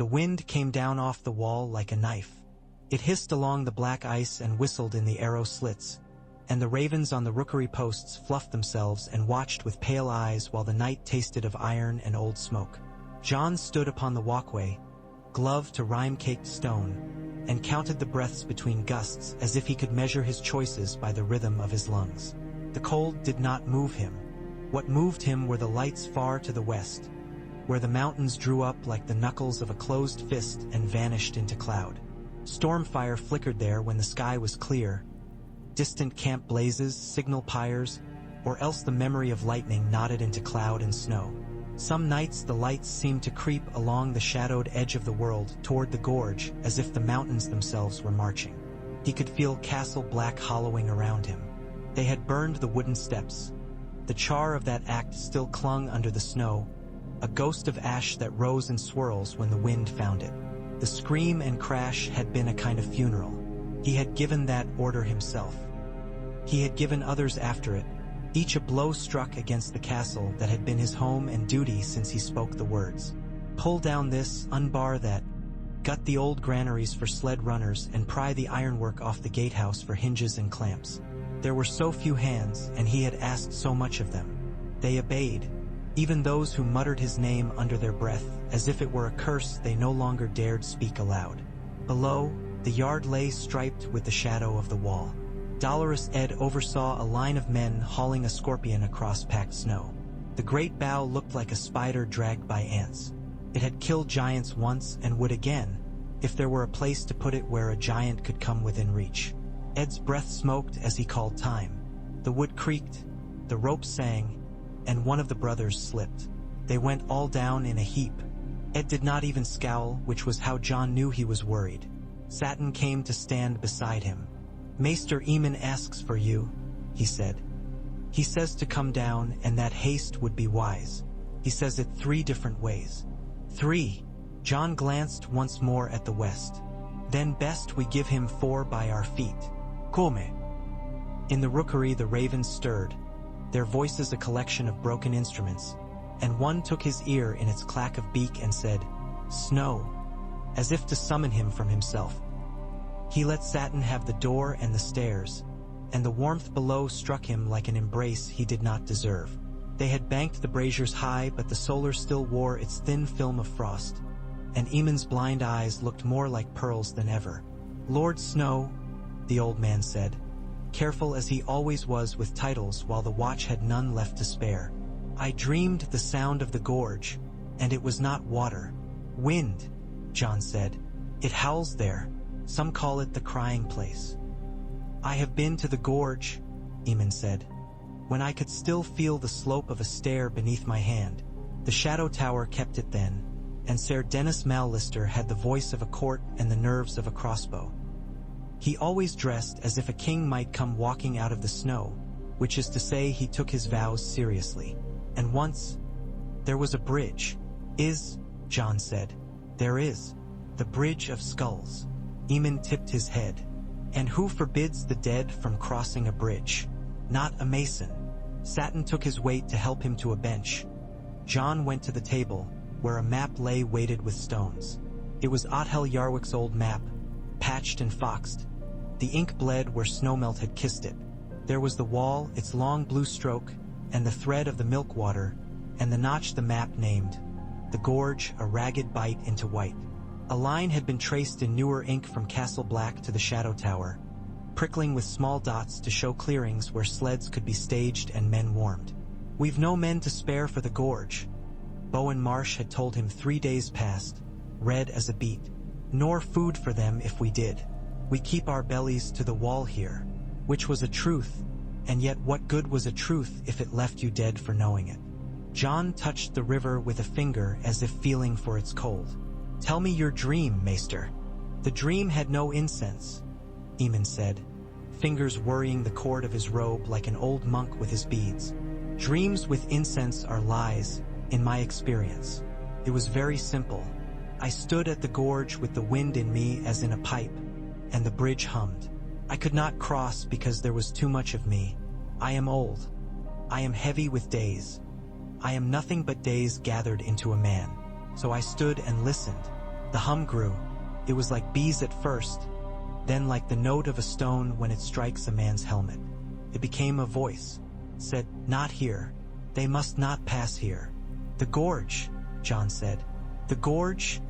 The wind came down off the wall like a knife. It hissed along the black ice and whistled in the arrow slits, and the ravens on the rookery posts fluffed themselves and watched with pale eyes while the night tasted of iron and old smoke. John stood upon the walkway, glove to rime-caked stone, and counted the breaths between gusts as if he could measure his choices by the rhythm of his lungs. The cold did not move him. What moved him were the lights far to the west, where the mountains drew up like the knuckles of a closed fist and vanished into cloud. Stormfire flickered there when the sky was clear, distant camp blazes, signal pyres, or else the memory of lightning nodded into cloud and snow. Some nights the lights seemed to creep along the shadowed edge of the world toward the gorge as if the mountains themselves were marching. He could feel Castle Black hollowing around him. They had burned the wooden steps. The char of that act still clung under the snow, a ghost of ash that rose in swirls when the wind found it. The scream and crash had been a kind of funeral. He had given that order himself. He had given others after it, each a blow struck against the castle that had been his home and duty since he spoke the words. Pull down this, unbar that, gut the old granaries for sled runners and pry the ironwork off the gatehouse for hinges and clamps. There were so few hands, and he had asked so much of them. They obeyed, even those who muttered his name under their breath, as if it were a curse they no longer dared speak aloud. Below, the yard lay striped with the shadow of the wall. Dolorous Ed oversaw a line of men hauling a scorpion across packed snow. The great bough looked like a spider dragged by ants. It had killed giants once and would again, if there were a place to put it where a giant could come within reach. Ed's breath smoked as he called time. The wood creaked, the rope sang, and one of the brothers slipped. They went all down in a heap. Ed did not even scowl, which was how John knew he was worried. Satin came to stand beside him. "Maester Eamon asks for you," he said. "He says to come down and that haste would be wise. He says it 3 different ways." 3. John glanced once more at the west. "Then best we give him 4 by our feet. Come." In the rookery the ravens stirred, their voices a collection of broken instruments, and one took his ear in its clack of beak and said, "Snow," as if to summon him from himself. He let Satin have the door and the stairs, and the warmth below struck him like an embrace he did not deserve. They had banked the braziers high, but the solar still wore its thin film of frost, and Eamon's blind eyes looked more like pearls than ever. "Lord Snow," the old man said, careful as he always was with titles while the watch had none left to spare. "I dreamed the sound of the gorge, and it was not water. Wind," John said. "It howls there. Some call it the crying place." "I have been to the gorge," Eamon said, "when I could still feel the slope of a stair beneath my hand. The shadow tower kept it then, and Sir Dennis Mallister had the voice of a court and the nerves of a crossbow. He always dressed as if a king might come walking out of the snow, which is to say he took his vows seriously. And once, there was a bridge." John said. "There is. The Bridge of Skulls." Eamon tipped his head. "And who forbids the dead from crossing a bridge? Not a mason." Satin took his weight to help him to a bench. John went to the table, where a map lay weighted with stones. It was Othel Yarwick's old map, patched and foxed. The ink bled where snowmelt had kissed it. There was the wall, its long blue stroke, and the thread of the milk water, and the notch the map named. The gorge, a ragged bite into white. A line had been traced in newer ink from Castle Black to the Shadow Tower, prickling with small dots to show clearings where sleds could be staged and men warmed. "We've no men to spare for the gorge," Bowen Marsh had told him 3 days past, red as a beet. "Nor food for them if we did. We keep our bellies to the wall here," which was a truth, and yet what good was a truth if it left you dead for knowing it? John touched the river with a finger as if feeling for its cold. "Tell me your dream, Maester." "The dream had no incense," Eamon said, fingers worrying the cord of his robe like an old monk with his beads. "Dreams with incense are lies, in my experience. It was very simple. I stood at the gorge with the wind in me as in a pipe, and the bridge hummed. I could not cross because there was too much of me. I am old. I am heavy with days. I am nothing but days gathered into a man. So I stood and listened. The hum grew. It was like bees at first, then like the note of a stone when it strikes a man's helmet. It became a voice. Said, "Not here. They must not pass here." "The gorge," John said. "The gorge?"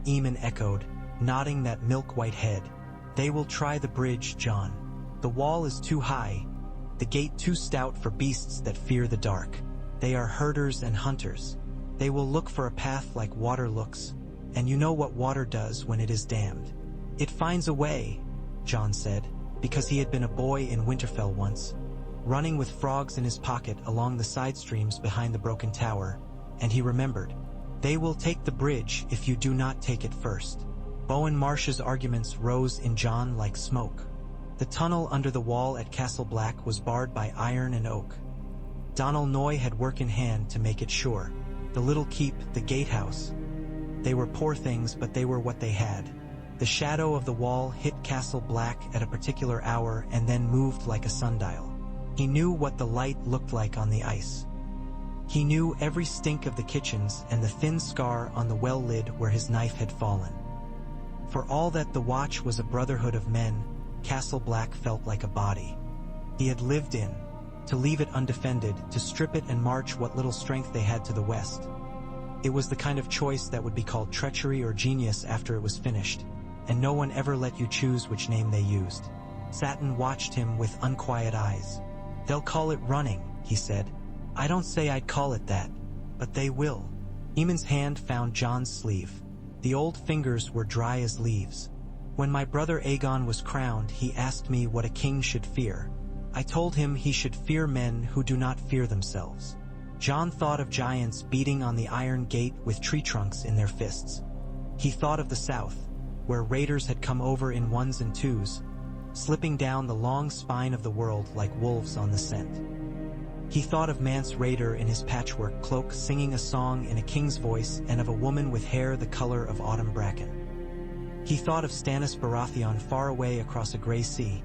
Eamon echoed, nodding that milk-white head. "They will try the bridge, John. The wall is too high, the gate too stout for beasts that fear the dark. They are herders and hunters. They will look for a path like water looks, and you know what water does when it is dammed. It finds a way," John said, because he had been a boy in Winterfell once, running with frogs in his pocket along the side streams behind the broken tower, and he remembered. "They will take the bridge if you do not take it first." Bowen Marsh's arguments rose in John like smoke. The tunnel under the wall at Castle Black was barred by iron and oak. Donal Noy had work in hand to make it sure. The little keep, the gatehouse. They were poor things, but they were what they had. The shadow of the wall hit Castle Black at a particular hour and then moved like a sundial. He knew what the light looked like on the ice. He knew every stink of the kitchens and the thin scar on the well lid where his knife had fallen. For all that the watch was a brotherhood of men, Castle Black felt like a body he had lived in. To leave it undefended, to strip it and march what little strength they had to the west. It was the kind of choice that would be called treachery or genius after it was finished, and no one ever let you choose which name they used. Satin watched him with unquiet eyes. "They'll call it running," he said. "I don't say I'd call it that, but they will." Eamon's hand found John's sleeve. The old fingers were dry as leaves. "When my brother Aegon was crowned, he asked me what a king should fear. I told him he should fear men who do not fear themselves." John thought of giants beating on the iron gate with tree trunks in their fists. He thought of the south, where raiders had come over in ones and twos, slipping down the long spine of the world like wolves on the scent. He thought of Mance Rayder in his patchwork cloak singing a song in a king's voice and of a woman with hair the color of autumn bracken. He thought of Stannis Baratheon far away across a gray sea,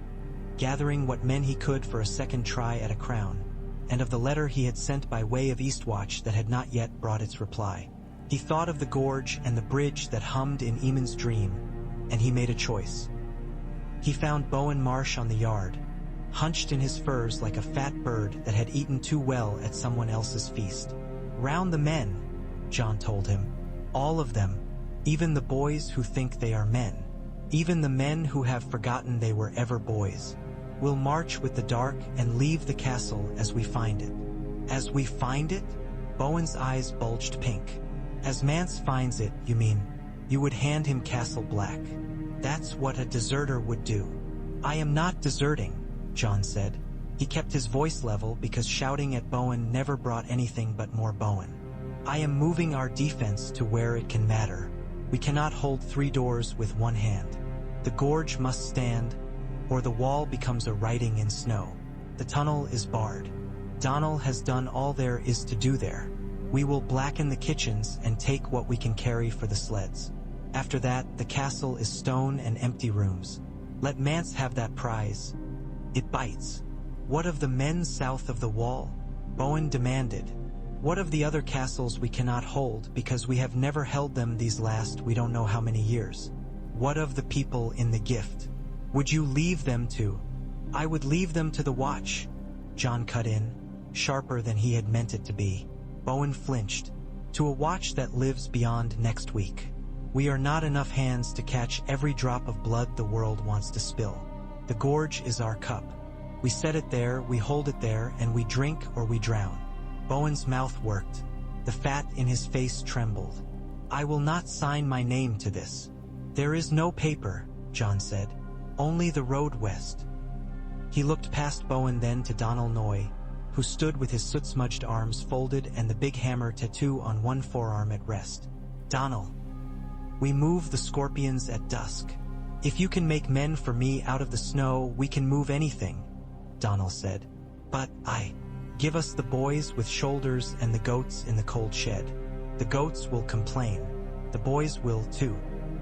gathering what men he could for a second try at a crown, and of the letter he had sent by way of Eastwatch that had not yet brought its reply. He thought of the gorge and the bridge that hummed in Eamon's dream, and he made a choice. He found Bowen Marsh on the yard, hunched in his furs like a fat bird that had eaten too well at someone else's feast. "Round the men," John told him. "All of them, even the boys who think they are men, even the men who have forgotten they were ever boys. We'll march with the dark and leave the castle as we find it." "As we find it?" Bowen's eyes bulged pink. "As Mance finds it, you mean? You would hand him Castle Black. That's what a deserter would do." "I am not deserting," John said. He kept his voice level because shouting at Bowen never brought anything but more Bowen. "I am moving our defense to where it can matter. We cannot hold 3 doors with one hand. The gorge must stand, or the wall becomes a writing in snow. The tunnel is barred. Donal has done all there is to do there. We will blacken the kitchens and take what we can carry for the sleds. After that, the castle is stone and empty rooms. Let Mance have that prize. It bites." "What of the men south of the wall?" Bowen demanded. "What of the other castles we cannot hold because we have never held them these last we don't know how many years? What of the people in the gift? Would you leave them to—" "I would leave them to the watch," John cut in, sharper than he had meant it to be. Bowen flinched. "To a watch that lives beyond next week. We are not enough hands to catch every drop of blood the world wants to spill. The gorge is our cup. We set it there, we hold it there, and we drink or we drown." Bowen's mouth worked. The fat in his face trembled. "I will not sign my name to this." "There is no paper," John said. "Only the road west." He looked past Bowen then to Donal Noy, who stood with his soot-smudged arms folded and the big hammer tattoo on one forearm at rest. "Donal, we move the scorpions at dusk. If you can make men for me out of the snow, we can move anything," Donal said. "But give us the boys with shoulders and the goats in the cold shed. The goats will complain. The boys will too.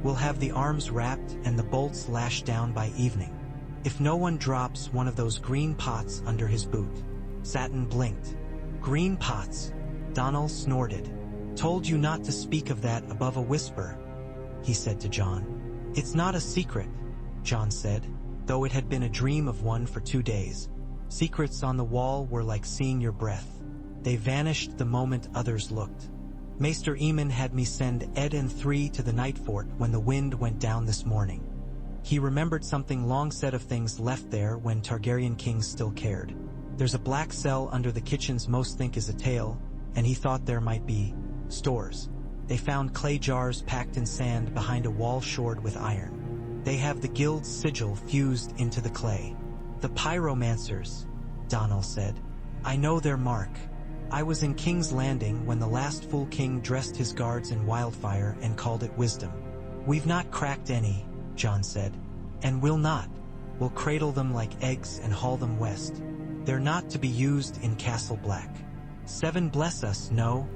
We'll have the arms wrapped and the bolts lashed down by evening. If no one drops one of those green pots under his boot." Satin blinked. "Green pots," Donal snorted. "Told you not to speak of that above a whisper." he said to John. It's not a secret, John said, though it had been a dream of one for 2 days. Secrets on the wall were like seeing your breath. They vanished the moment others looked. Maester Eamon had me send Ed and 3 to the night fort when the wind went down this morning. He remembered something long said of things left there when Targaryen kings still cared. There's a black cell under the kitchens most think is a tale, and he thought there might be stores. They found clay jars packed in sand behind a wall shored with iron. They have the guild's sigil fused into the clay. The pyromancers, Donal said. I know their mark. I was in King's Landing when the last full king dressed his guards in Wildfire and called it wisdom. We've not cracked any, John said, and will not. We'll cradle them like eggs and haul them west. They're not to be used in Castle Black. 7 bless us, no,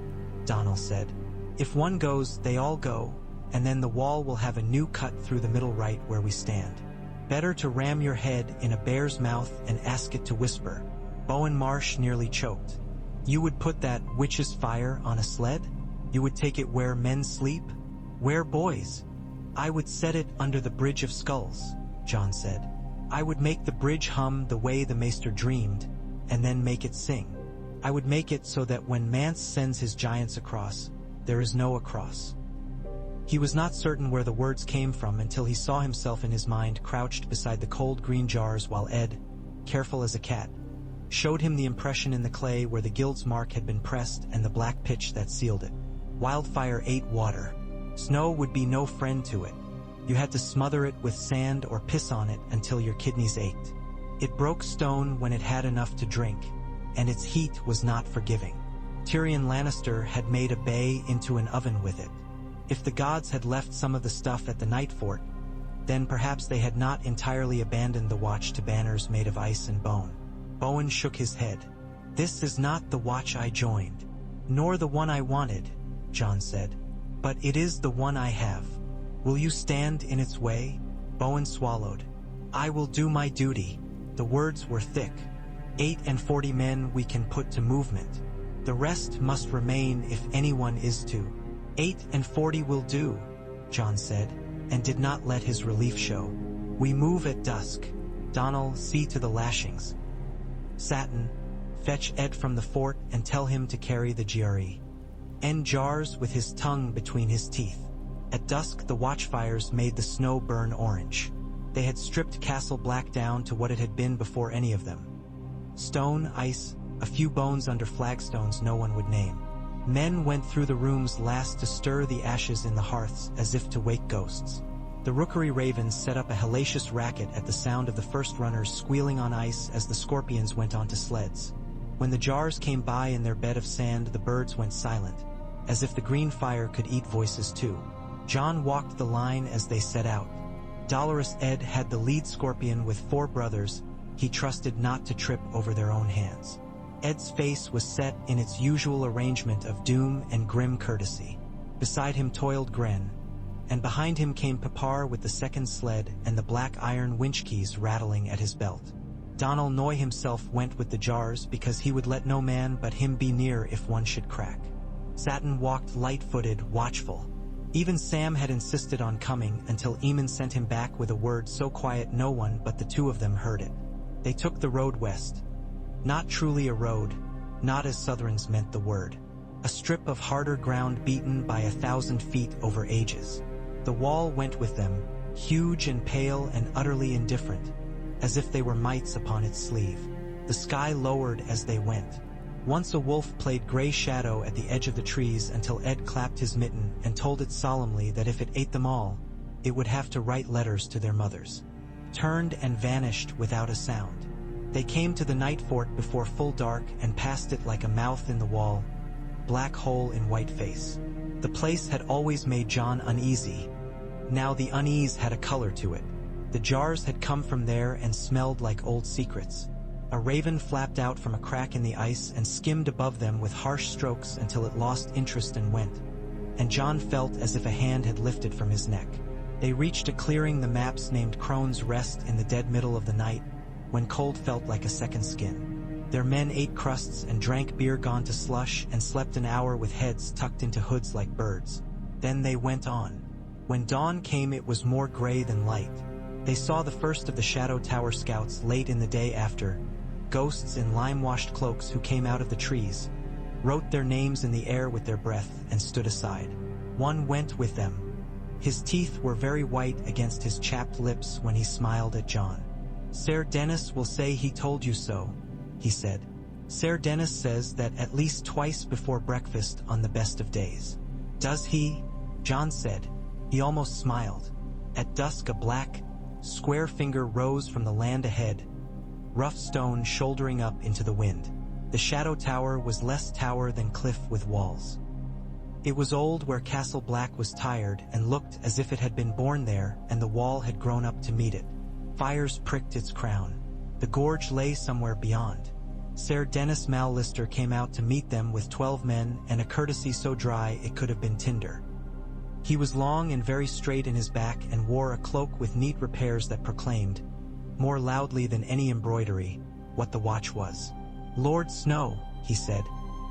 Donal said. If one goes, they all go, and then the wall will have a new cut through the middle right where we stand. Better to ram your head in a bear's mouth and ask it to whisper. Bowen Marsh nearly choked. You would put that witch's fire on a sled? You would take it where men sleep? Where boys? I would set it under the Bridge of Skulls, John said. I would make the bridge hum the way the maester dreamed, and then make it sing. I would make it so that when Mance sends his giants across, there is no across. He was not certain where the words came from until he saw himself in his mind crouched beside the cold green jars while Ed, careful as a cat, showed him the impression in the clay where the guild's mark had been pressed and the black pitch that sealed it. Wildfire ate water. Snow would be no friend to it. You had to smother it with sand or piss on it until your kidneys ached. It broke stone when it had enough to drink, and its heat was not forgiving. Tyrion Lannister had made a bay into an oven with it. If the gods had left some of the stuff at the night fort, then perhaps they had not entirely abandoned the watch to banners made of ice and bone. Bowen shook his head. This is not the watch I joined, nor the one I wanted, John said, but it is the one I have. Will you stand in its way? Bowen swallowed. I will do my duty. The words were thick. 48 men we can put to movement. The rest must remain if anyone is to. 48 will do, John said, and did not let his relief show. We move at dusk. Donal, see to the lashings. Satin, fetch Ed from the fort and tell him to carry the GRE. End jars with his tongue between his teeth. At dusk the watchfires made the snow burn orange. They had stripped Castle Black down to what it had been before any of them. Stone, ice, a few bones under flagstones no one would name. Men went through the rooms last to stir the ashes in the hearths as if to wake ghosts. The rookery ravens set up a hellacious racket at the sound of the first runners squealing on ice as the scorpions went onto sleds. When the jars came by in their bed of sand, the birds went silent, as if the green fire could eat voices too. John walked the line as they set out. Dolorous Ed had the lead scorpion with 4 brothers. He trusted not to trip over their own hands. Ed's face was set in its usual arrangement of doom and grim courtesy. Beside him toiled Gren, and behind him came Pipar with the second sled and the black iron winch keys rattling at his belt. Donal Noy himself went with the jars because he would let no man but him be near if one should crack. Satin walked light-footed, watchful. Even Sam had insisted on coming until Eamon sent him back with a word so quiet no one but the 2 of them heard it. They took the road west. Not truly a road, not as Southrons meant the word. A strip of harder ground beaten by 1,000 feet over ages. The wall went with them, huge and pale and utterly indifferent, as if they were mites upon its sleeve. The sky lowered as they went. Once a wolf played gray shadow at the edge of the trees until Ed clapped his mitten and told it solemnly that if it ate them all, it would have to write letters to their mothers. Turned and vanished without a sound. They came to the night fort before full dark and passed it like a mouth in the wall, black hole in white face. The place had always made John uneasy. Now the unease had a color to it. The jars had come from there and smelled like old secrets. A raven flapped out from a crack in the ice and skimmed above them with harsh strokes until it lost interest and went. And John felt as if a hand had lifted from his neck. They reached a clearing the maps named Crone's Rest in the dead middle of the night, when cold felt like a second skin. Their men ate crusts and drank beer gone to slush and slept an hour with heads tucked into hoods like birds. Then they went on. When dawn came, it was more gray than light. They saw the first of the Shadow Tower scouts late in the day after, ghosts in lime-washed cloaks who came out of the trees, wrote their names in the air with their breath, and stood aside. One went with them. His teeth were very white against his chapped lips when he smiled at John. "Ser Dennis will say he told you so," he said. "Ser Dennis says that at least twice before breakfast on the best of days." "Does he?" John said. He almost smiled. At dusk, a black, square finger rose from the land ahead, rough stone shouldering up into the wind. The Shadow Tower was less tower than cliff with walls. It was old where Castle Black was tired and looked as if it had been born there, and the wall had grown up to meet it. Fires pricked its crown. The gorge lay somewhere beyond. Ser Dennis Mallister came out to meet them with 12 men and a courtesy so dry it could have been tinder. He was long and very straight in his back and wore a cloak with neat repairs that proclaimed, more loudly than any embroidery, what the watch was. "Lord Snow," he said,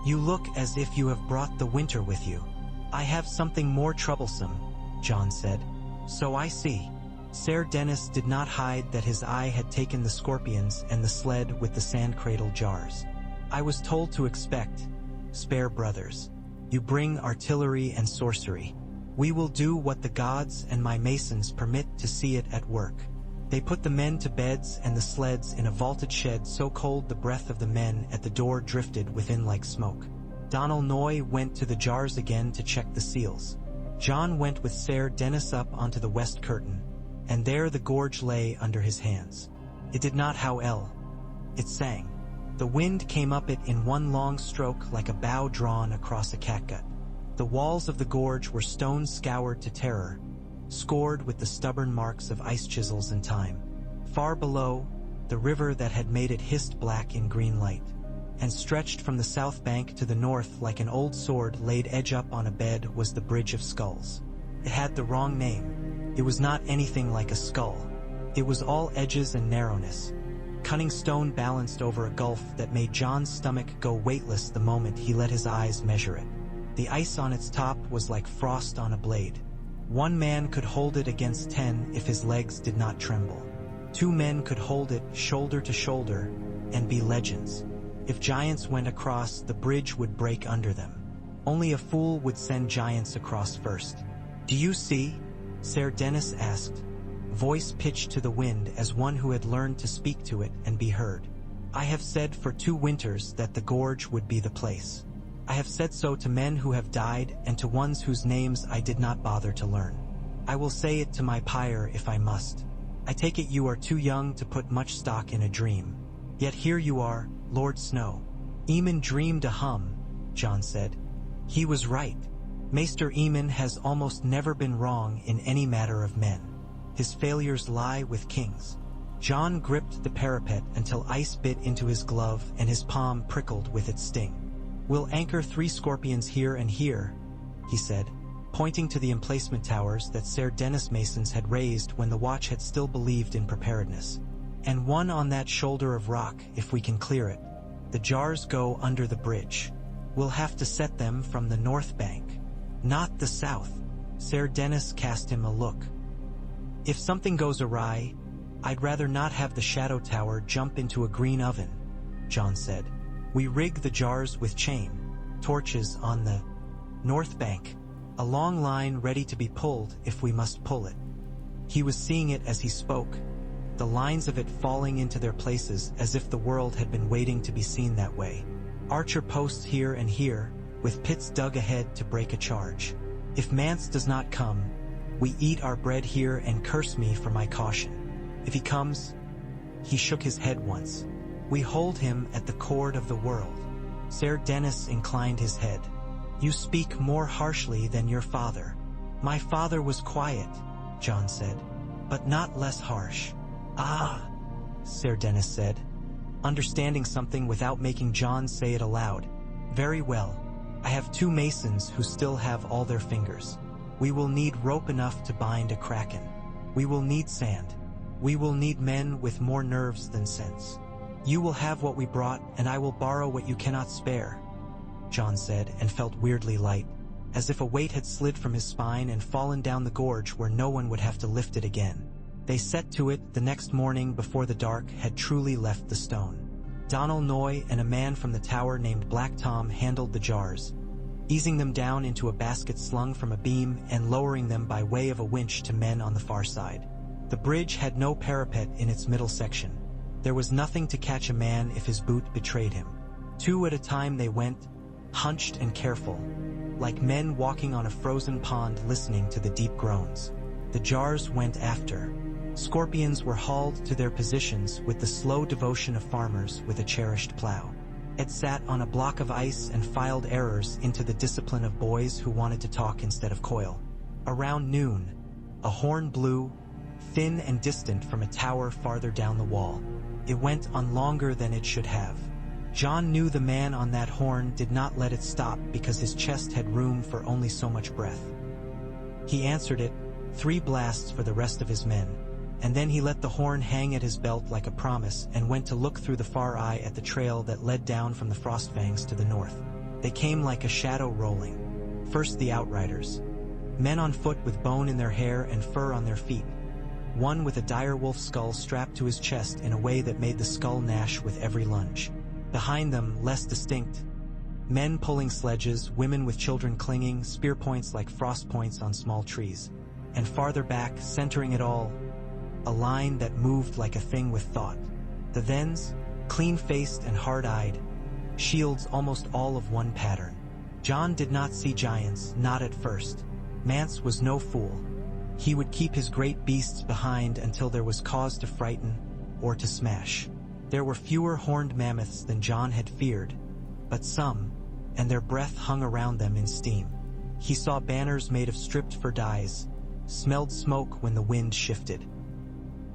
"you look as if you have brought the winter with you." "I have something more troublesome," John said. "So I see." Ser Dennis did not hide that his eye had taken the scorpions and the sled with the sand-cradle jars. "I was told to expect, spare brothers. You bring artillery and sorcery. We will do what the gods and my masons permit to see it at work." They put the men to beds and the sleds in a vaulted shed so cold the breath of the men at the door drifted within like smoke. Donal Noy went to the jars again to check the seals. John went with Ser Dennis up onto the west curtain, and there the gorge lay under his hands. It did not howl. It sang. The wind came up it in one long stroke like a bow drawn across a catgut. The walls of the gorge were stone scoured to terror, scored with the stubborn marks of ice chisels and time. Far below, the river that had made it hissed black in green light, and stretched from the south bank to the north like an old sword laid edge up on a bed was the Bridge of Skulls. It had the wrong name. It was not anything like a skull. It was all edges and narrowness. Cunning stone balanced over a gulf that made John's stomach go weightless the moment he let his eyes measure it. The ice on its top was like frost on a blade. One man could hold it against 10 if his legs did not tremble. 2 men could hold it shoulder to shoulder and be legends. If giants went across, the bridge would break under them. Only a fool would send giants across first. "Do you see?" Ser Dennis asked, voice pitched to the wind as one who had learned to speak to it and be heard. "I have said for 2 winters that the gorge would be the place. I have said so to men who have died and to ones whose names I did not bother to learn. I will say it to my pyre if I must. I take it you are too young to put much stock in a dream. Yet here you are, Lord Snow." "Eamon dreamed a hum," John said. He was right. Maester Eamon has almost never been wrong in any matter of men. His failures lie with kings. John gripped the parapet until ice bit into his glove and his palm prickled with its sting. "We'll anchor 3 scorpions here and here," he said, pointing to the emplacement towers that Ser Dennis masons had raised when the watch had still believed in preparedness. "And 1 on that shoulder of rock if we can clear it. The jars go under the bridge. We'll have to set them from the north bank, not the south." Ser Dennis cast him a look. "If something goes awry, I'd rather not have the Shadow Tower jump into a green oven," John said. "We rig the jars with chain, torches on the north bank, a long line ready to be pulled if we must pull it." He was seeing it as he spoke, the lines of it falling into their places as if the world had been waiting to be seen that way. Archer posts here and here, with pits dug ahead to break a charge. If Mance does not come, we eat our bread here and curse me for my caution. If he comes, he shook his head once, we hold him at the cord of the world. Ser Dennis inclined his head. You speak more harshly than your father. My father was quiet, John said, but not less harsh. Ah, Ser Dennis said, understanding something without making John say it aloud. Very well. I have 2 masons who still have all their fingers. We will need rope enough to bind a kraken. We will need sand. We will need men with more nerves than sense. You will have what we brought, and I will borrow what you cannot spare, John said, and felt weirdly light. as if a weight had slid from his spine and fallen down the gorge where no one would have to lift it again. They set to it the next morning before the dark had truly left the stone. Donal Noy and a man from the tower named Black Tom handled the jars, easing them down into a basket slung from a beam and lowering them by way of a winch to men on the far side. The bridge had no parapet in its middle section. There was nothing to catch a man if his boot betrayed him. 2 at a time they went, hunched and careful, like men walking on a frozen pond listening to the deep groans. The jars went after. Scorpions were hauled to their positions with the slow devotion of farmers with a cherished plow. Ed sat on a block of ice and filed errors into the discipline of boys who wanted to talk instead of coil. Around noon, a horn blew, thin and distant from a tower farther down the wall. It went on longer than it should have. John knew the man on that horn did not let it stop because his chest had room for only so much breath. He answered it, 3 blasts for the rest of his men, and then he let the horn hang at his belt like a promise and went to look through the far eye at the trail that led down from the Frostfangs to the north. They came like a shadow rolling. First the outriders. Men on foot with bone in their hair and fur on their feet. One with a dire wolf skull strapped to his chest in a way that made the skull gnash with every lunge. Behind them, less distinct, men pulling sledges, women with children clinging, spear points like frost points on small trees. And farther back, centering it all, a line that moved like a thing with thought. The thens, clean-faced and hard-eyed, shields almost all of one pattern. John did not see giants, not at first. Mance was no fool. He would keep his great beasts behind until there was cause to frighten or to smash. There were fewer horned mammoths than John had feared, but some, and their breath hung around them in steam. He saw banners made of stripped fur dyes, smelled smoke when the wind shifted.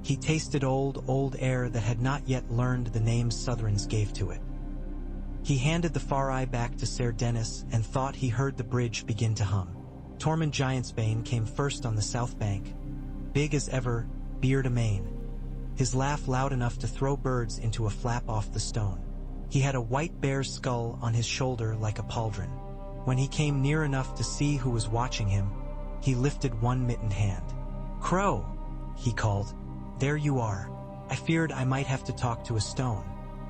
He tasted old air that had not yet learned the names Southrons gave to it. He handed the far eye back to Ser Dennis and thought he heard the bridge begin to hum. Tormund Giantsbane came first on the south bank, big as ever, beard amain. His laugh loud enough to throw birds into a flap off the stone. He had a white bear's skull on his shoulder like a pauldron. When he came near enough to see who was watching him, he lifted one mittened hand. "Crow!" he called. "There you are. I feared I might have to talk to a stone.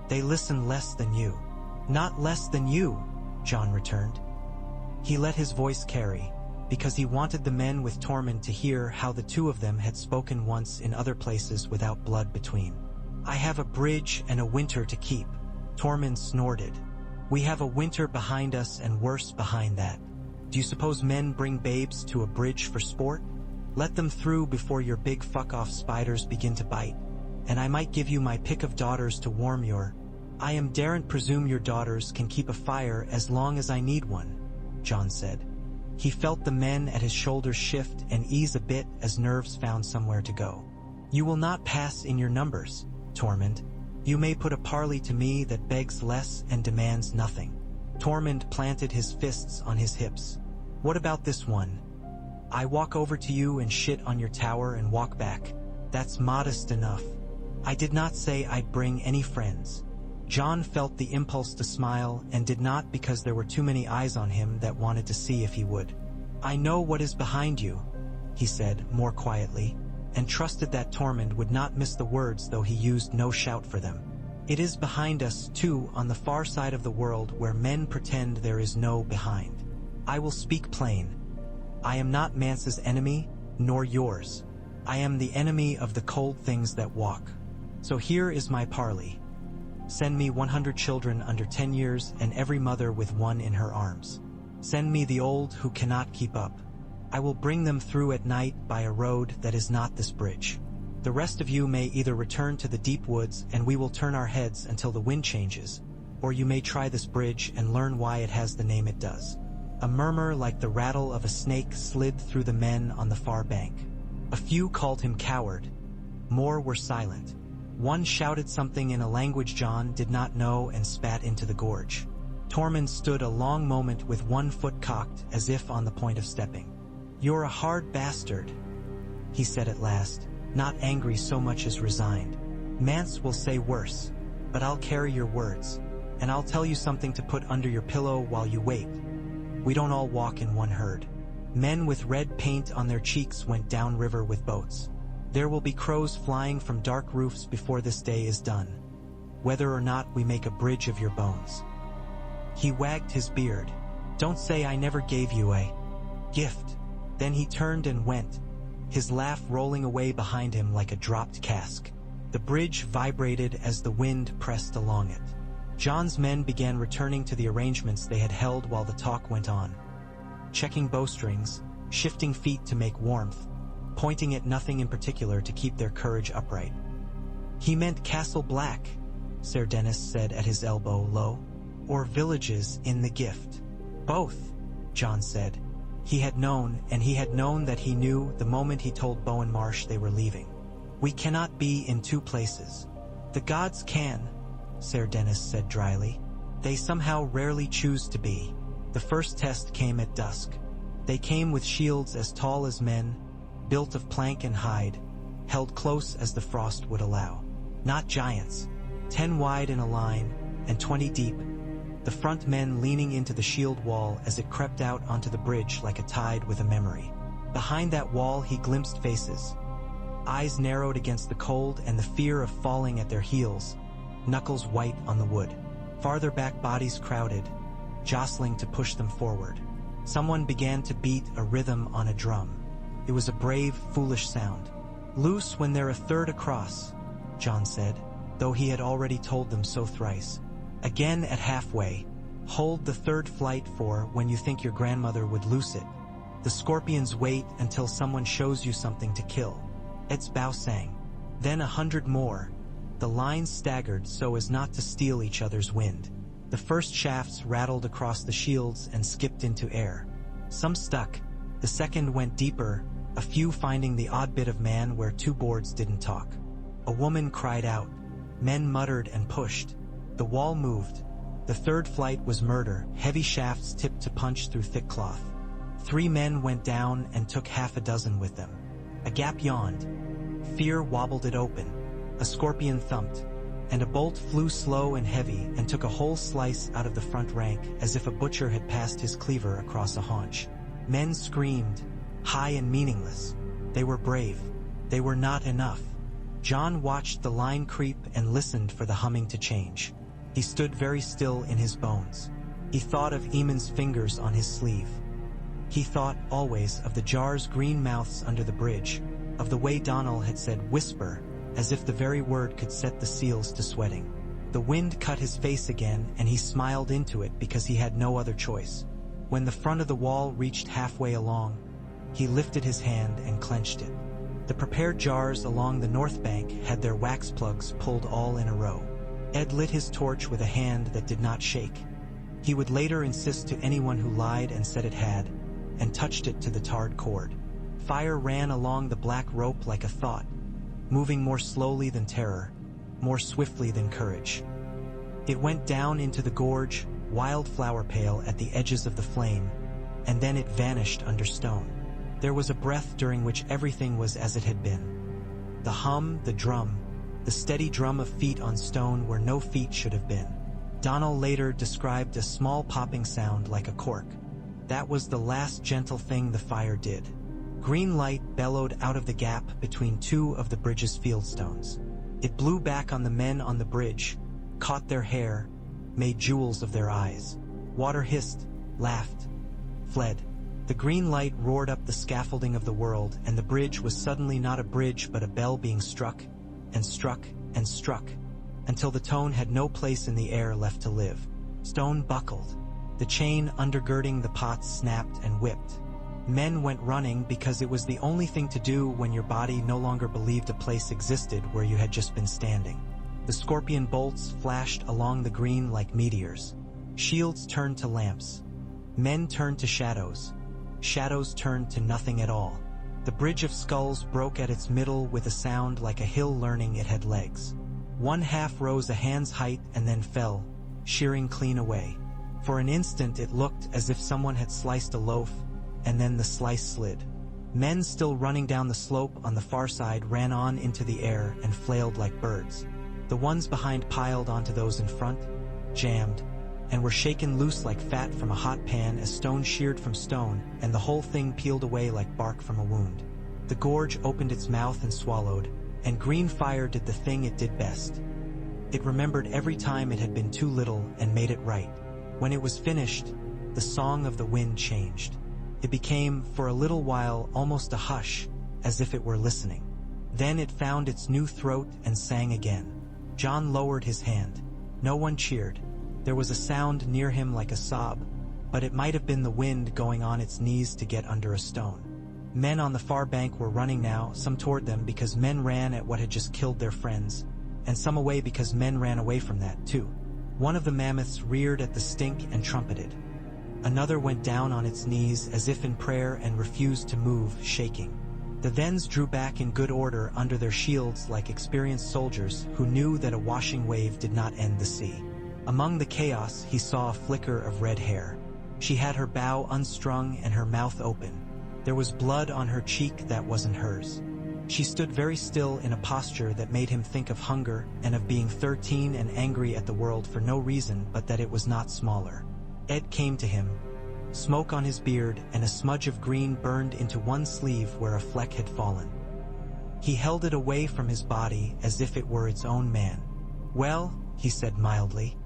They listen less than you." "Not less than you," John returned. He let his voice carry, because he wanted the men with Tormund to hear how the 2 of them had spoken once in other places without blood between. "I have a bridge and a winter to keep," Tormund snorted. "We have a winter behind us and worse behind that. Do you suppose men bring babes to a bridge for sport? Let them through before your big fuck-off spiders begin to bite, and I might give you my pick of daughters to warm your— I daren't presume your daughters can keep a fire as long as I need one," John said. He felt the men at his shoulders shift and ease a bit as nerves found somewhere to go. "You will not pass in your numbers, Tormund. You may put a parley to me that begs less and demands nothing." Tormund planted his fists on his hips. "What about this one? I walk over to you and shit on your tower and walk back. That's modest enough. I did not say I'd bring any friends." John felt the impulse to smile and did not because there were too many eyes on him that wanted to see if he would. "I know what is behind you," he said more quietly, and trusted that Tormund would not miss the words though he used no shout for them. "It is behind us, too, on the far side of the world where men pretend there is no behind. I will speak plain. I am not Mance's enemy, nor yours. I am the enemy of the cold things that walk. So here is my parley. Send me 100 children under 10 years and every mother with one in her arms. Send me the old who cannot keep up. I will bring them through at night by a road that is not this bridge. The rest of you may either return to the deep woods and we will turn our heads until the wind changes, or you may try this bridge and learn why it has the name it does." A murmur like the rattle of a snake slid through the men on the far bank. A few called him coward. More were silent. One shouted something in a language John did not know and spat into the gorge. Tormund stood a long moment with one foot cocked as if on the point of stepping. "You're a hard bastard," he said at last, not angry so much as resigned. "Mance will say worse, but I'll carry your words, and I'll tell you something to put under your pillow while you wait. We don't all walk in one herd. Men with red paint on their cheeks went downriver with boats. There will be crows flying from dark roofs before this day is done, whether or not we make a bridge of your bones." He wagged his beard. "Don't say I never gave you a gift." Then he turned and went, his laugh rolling away behind him like a dropped cask. The bridge vibrated as the wind pressed along it. John's men began returning to the arrangements they had held while the talk went on. Checking bowstrings, shifting feet to make warmth, pointing at nothing in particular to keep their courage upright. "He meant Castle Black," Sir Dennis said at his elbow low. "Or villages in the gift." "Both," John said. He had known, and he had known that he knew the moment he told Bowen Marsh they were leaving. "We cannot be in two places." "The gods can," Sir Dennis said dryly. "They somehow rarely choose to be." The first test came at dusk. They came with shields as tall as men, built of plank and hide, held close as the frost would allow. Not giants, 10 wide in a line, and 20 deep, the front men leaning into the shield wall as it crept out onto the bridge like a tide with a memory. Behind that wall he glimpsed faces, eyes narrowed against the cold and the fear of falling at their heels, knuckles white on the wood. Farther back bodies crowded, jostling to push them forward. Someone began to beat a rhythm on a drum. It was a brave, foolish sound. "Loose when they're a third across," John said, though he had already told them so thrice. Again at halfway, "Hold the third flight for when you think your grandmother would loose it. The scorpions wait until someone shows you something to kill." Ed's bow sang. Then 100 more. The lines staggered so as not to steal each other's wind. The first shafts rattled across the shields and skipped into air. Some stuck. The second went deeper, a few finding the odd bit of man where two boards didn't talk. A woman cried out. Men muttered and pushed. The wall moved. The third flight was murder, heavy shafts tipped to punch through thick cloth. 3 men went down and took half a dozen with them. A gap yawned. Fear wobbled it open. A scorpion thumped, and a bolt flew slow and heavy and took a whole slice out of the front rank as if a butcher had passed his cleaver across a haunch. Men screamed, high and meaningless. They were brave. They were not enough. John watched the line creep and listened for the humming to change. He stood very still in his bones. He thought of Eamon's fingers on his sleeve. He thought always of the jar's green mouths under the bridge, of the way Donald had said whisper, as if the very word could set the seals to sweating. The wind cut his face again and he smiled into it because he had no other choice. When the front of the wall reached halfway along, he lifted his hand and clenched it. The prepared jars along the north bank had their wax plugs pulled all in a row. Ed lit his torch with a hand that did not shake. He would later insist to anyone who lied and said it had, and touched it to the tarred cord. Fire ran along the black rope like a thought, moving more slowly than terror, more swiftly than courage. It went down into the gorge, wildflower pale at the edges of the flame, and then it vanished under stone. There was a breath during which everything was as it had been. The hum, the drum, the steady drum of feet on stone where no feet should have been. Donald later described a small popping sound like a cork. That was the last gentle thing the fire did. Green light bellowed out of the gap between 2 of the bridge's fieldstones. It blew back on the men on the bridge, caught their hair, made jewels of their eyes. Water hissed, laughed, fled. The green light roared up the scaffolding of the world, and the bridge was suddenly not a bridge but a bell being struck, and struck, and struck, until the tone had no place in the air left to live. Stone buckled. The chain undergirding the pots snapped and whipped. Men went running because it was the only thing to do when your body no longer believed a place existed where you had just been standing. The scorpion bolts flashed along the green like meteors. Shields turned to lamps. Men turned to shadows. Shadows turned to nothing at all. The bridge of skulls broke at its middle with a sound like a hill learning it had legs. One half rose a hand's height and then fell, shearing clean away. For an instant it looked as if someone had sliced a loaf, and then the slice slid. Men still running down the slope on the far side ran on into the air and flailed like birds. The ones behind piled onto those in front, jammed, and were shaken loose like fat from a hot pan as stone sheared from stone, and the whole thing peeled away like bark from a wound. The gorge opened its mouth and swallowed, and green fire did the thing it did best. It remembered every time it had been too little and made it right. When it was finished, the song of the wind changed. It became, for a little while, almost a hush, as if it were listening. Then it found its new throat and sang again. John lowered his hand. No one cheered. There was a sound near him like a sob, but it might have been the wind going on its knees to get under a stone. Men on the far bank were running now, some toward them because men ran at what had just killed their friends, and some away because men ran away from that, too. One of the mammoths reared at the stink and trumpeted. Another went down on its knees as if in prayer and refused to move, shaking. The thens drew back in good order under their shields like experienced soldiers who knew that a washing wave did not end the sea. Among the chaos he saw a flicker of red hair. She had her bow unstrung and her mouth open. There was blood on her cheek that wasn't hers. She stood very still in a posture that made him think of hunger and of being 13 and angry at the world for no reason but that it was not smaller. Ed came to him. Smoke on his beard and a smudge of green burned into one sleeve where a fleck had fallen. He held it away from his body as if it were its own man. "Well," he said mildly,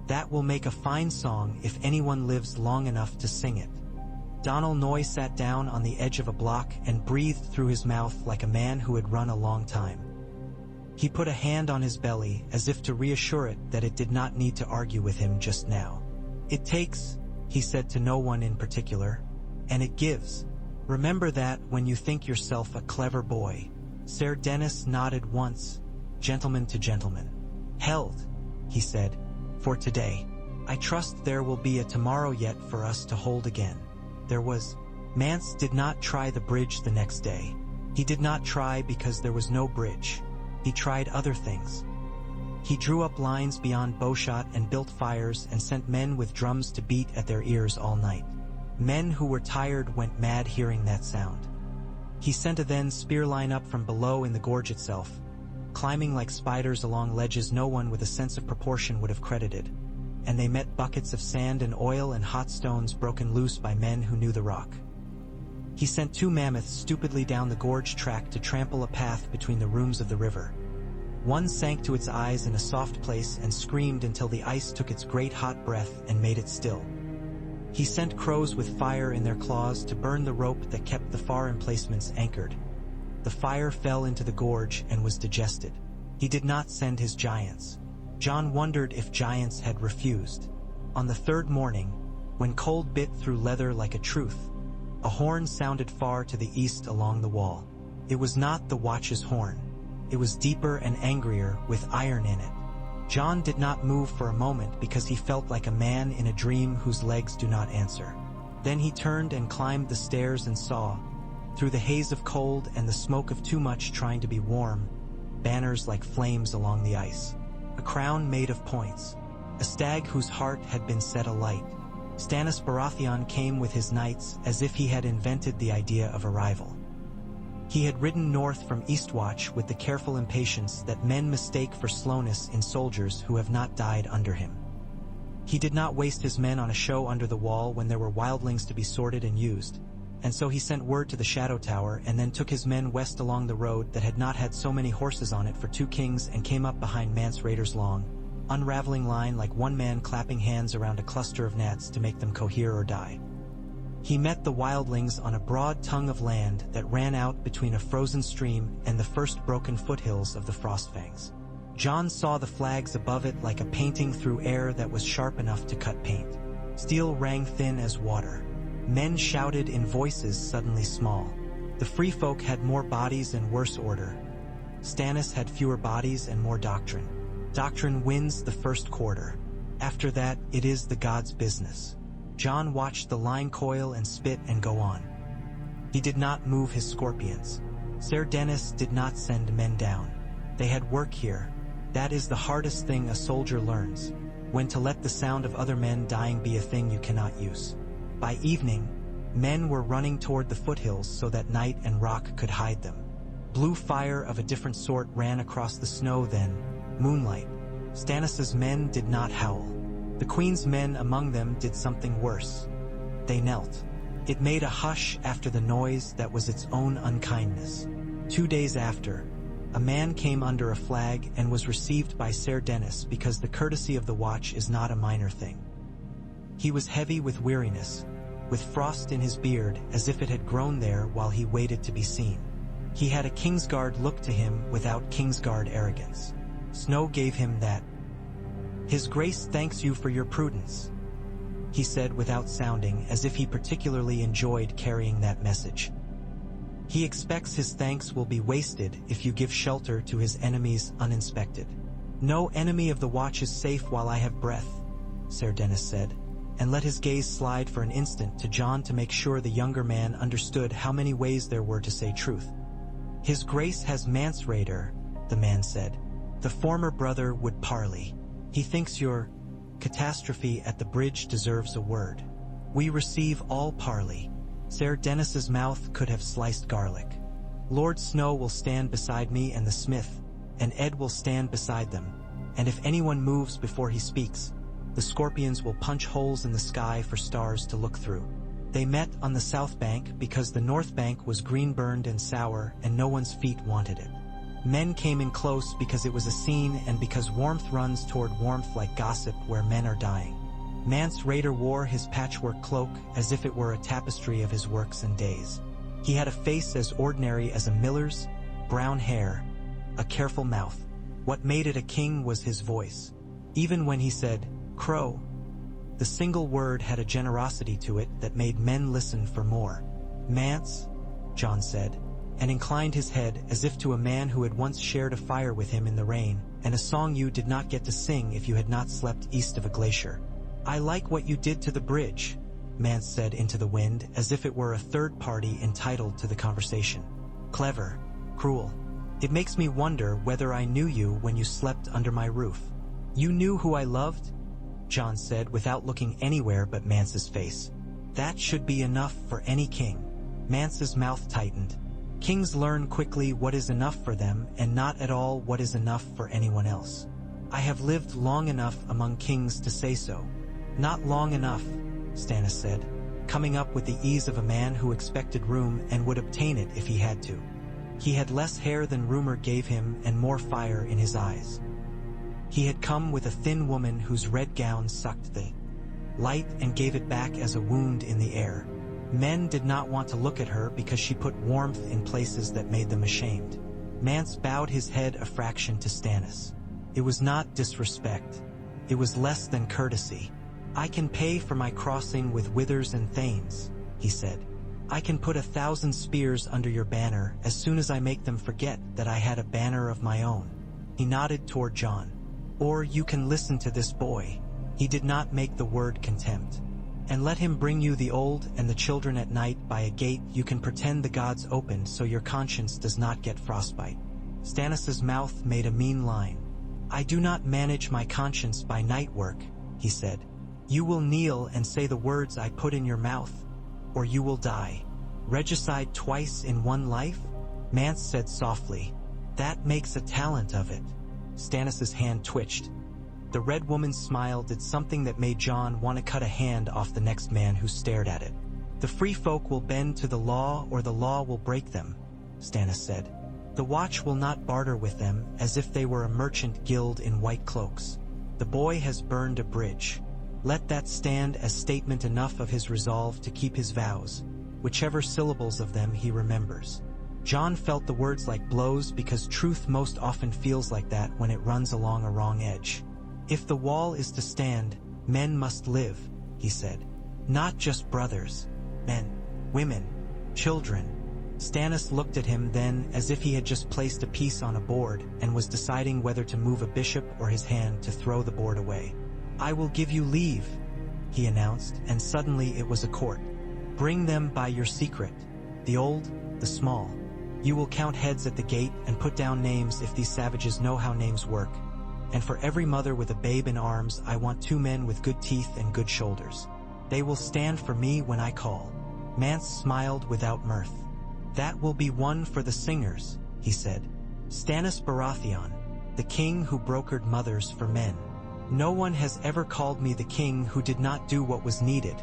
"that will make a fine song if anyone lives long enough to sing it." Donal Noy sat down on the edge of a block and breathed through his mouth like a man who had run a long time. He put a hand on his belly as if to reassure it that it did not need to argue with him just now. "It takes," he said to no one in particular, "and it gives. Remember that when you think yourself a clever boy." Sir Dennis nodded once, gentleman to gentleman. "Held," he said, "for today. I trust there will be a tomorrow yet for us to hold again." There was. Mance did not try the bridge the next day. He did not try because there was no bridge. He tried other things. He drew up lines beyond bowshot and built fires and sent men with drums to beat at their ears all night. Men who were tired went mad hearing that sound. He sent a then spear line up from below in the gorge itself, climbing like spiders along ledges no one with a sense of proportion would have credited, and they met buckets of sand and oil and hot stones broken loose by men who knew the rock. He sent 2 mammoths stupidly down the gorge track to trample a path between the rooms of the river. One sank to its eyes in a soft place and screamed until the ice took its great hot breath and made it still. He sent crows with fire in their claws to burn the rope that kept the far emplacements anchored. The fire fell into the gorge and was digested. He did not send his giants. John wondered if giants had refused. On the 3rd morning, when cold bit through leather like a truth, a horn sounded far to the east along the wall. It was not the watch's horn. It was deeper and angrier, with iron in it. John did not move for a moment because he felt like a man in a dream whose legs do not answer. Then he turned and climbed the stairs and saw, through the haze of cold and the smoke of too much trying to be warm, banners like flames along the ice. A crown made of points. A stag whose heart had been set alight. Stannis Baratheon came with his knights as if he had invented the idea of arrival. He had ridden north from Eastwatch with the careful impatience that men mistake for slowness in soldiers who have not died under him. He did not waste his men on a show under the wall when there were wildlings to be sorted and used, and so he sent word to the Shadow Tower and then took his men west along the road that had not had so many horses on it for 2 kings and came up behind Mance Rayder's long, unraveling line like one man clapping hands around a cluster of gnats to make them cohere or die. He met the wildlings on a broad tongue of land that ran out between a frozen stream and the first broken foothills of the Frostfangs. John saw the flags above it like a painting through air that was sharp enough to cut paint. Steel rang thin as water. Men shouted in voices suddenly small. The free folk had more bodies and worse order. Stannis had fewer bodies and more doctrine. Doctrine wins the first quarter. After that, it is the gods' business. John watched the line coil and spit and go on. He did not move his scorpions. Sir Dennis did not send men down. They had work here. That is the hardest thing a soldier learns, when to let the sound of other men dying be a thing you cannot use. By evening, men were running toward the foothills so that night and rock could hide them. Blue fire of a different sort ran across the snow then, moonlight. Stannis's men did not howl. The queen's men among them did something worse. They knelt. It made a hush after the noise that was its own unkindness. 2 days after, a man came under a flag and was received by Ser Dennis because the courtesy of the watch is not a minor thing. He was heavy with weariness, with frost in his beard as if it had grown there while he waited to be seen. He had a Kingsguard look to him without Kingsguard arrogance. Snow gave him that. "His Grace thanks you for your prudence," he said without sounding as if he particularly enjoyed carrying that message. "He expects his thanks will be wasted if you give shelter to his enemies uninspected." "No enemy of the watch is safe while I have breath," Ser Dennis said, and let his gaze slide for an instant to John to make sure the younger man understood how many ways there were to say truth. "His Grace has Mance Raider," the man said. "The former brother would parley. He thinks your catastrophe at the bridge deserves a word. We receive all parley." Ser Dennis's mouth could have sliced garlic. "Lord Snow will stand beside me and the smith, and Ed will stand beside them, and if anyone moves before he speaks, the scorpions will punch holes in the sky for stars to look through." They met on the south bank because the north bank was green-burned and sour and no one's feet wanted it. Men came in close because it was a scene and because warmth runs toward warmth like gossip where men are dying. Mance Raider wore his patchwork cloak as if it were a tapestry of his works and days. He had a face as ordinary as a miller's, brown hair, a careful mouth. What made it a king was his voice. Even when he said, "Crow," the single word had a generosity to it that made men listen for more. "Mance," John said, and inclined his head as if to a man who had once shared a fire with him in the rain, and a song you did not get to sing if you had not slept east of a glacier. "I like what you did to the bridge," Mance said into the wind as if it were a third party entitled to the conversation. "Clever, cruel. It makes me wonder whether I knew you when you slept under my roof." "You knew who I loved?" John said without looking anywhere but Mance's face. "That should be enough for any king." Mance's mouth tightened. "Kings learn quickly what is enough for them and not at all what is enough for anyone else. I have lived long enough among kings to say so." "Not long enough," Stannis said, coming up with the ease of a man who expected room and would obtain it if he had to. He had less hair than rumor gave him and more fire in his eyes. He had come with a thin woman whose red gown sucked the light and gave it back as a wound in the air. Men did not want to look at her because she put warmth in places that made them ashamed. Mance bowed his head a fraction to Stannis. It was not disrespect. It was less than courtesy. "I can pay for my crossing with withers and thanes," he said. "I can put 1,000 spears under your banner as soon as I make them forget that I had a banner of my own." He nodded toward John. "Or you can listen to this boy." He did not make the word contempt. "And let him bring you the old and the children at night by a gate you can pretend the gods opened so your conscience does not get frostbite." Stannis's mouth made a mean line. "I do not manage my conscience by night work," he said. "You will kneel and say the words I put in your mouth, or you will die." "Regicide twice in one life?" Mance said softly. "That makes a talent of it." Stannis's hand twitched. The red woman's smile did something that made John want to cut a hand off the next man who stared at it. "The free folk will bend to the law or the law will break them," Stannis said. "The watch will not barter with them as if they were a merchant guild in white cloaks. The boy has burned a bridge. Let that stand as statement enough of his resolve to keep his vows, whichever syllables of them he remembers." John felt the words like blows because truth most often feels like that when it runs along a wrong edge. "If the wall is to stand, men must live," he said. "Not just brothers, men, women, children." Stannis looked at him then as if he had just placed a piece on a board and was deciding whether to move a bishop or his hand to throw the board away. "I will give you leave," he announced, and suddenly it was a court. "Bring them by your secret, the old, the small. You will count heads at the gate and put down names if these savages know how names work. And for every mother with a babe in arms, I want 2 men with good teeth and good shoulders. They will stand for me when I call." Mance smiled without mirth. "That will be one for the singers," he said. "Stannis Baratheon, the king who brokered mothers for men." No one has ever called me the king who did not do what was needed,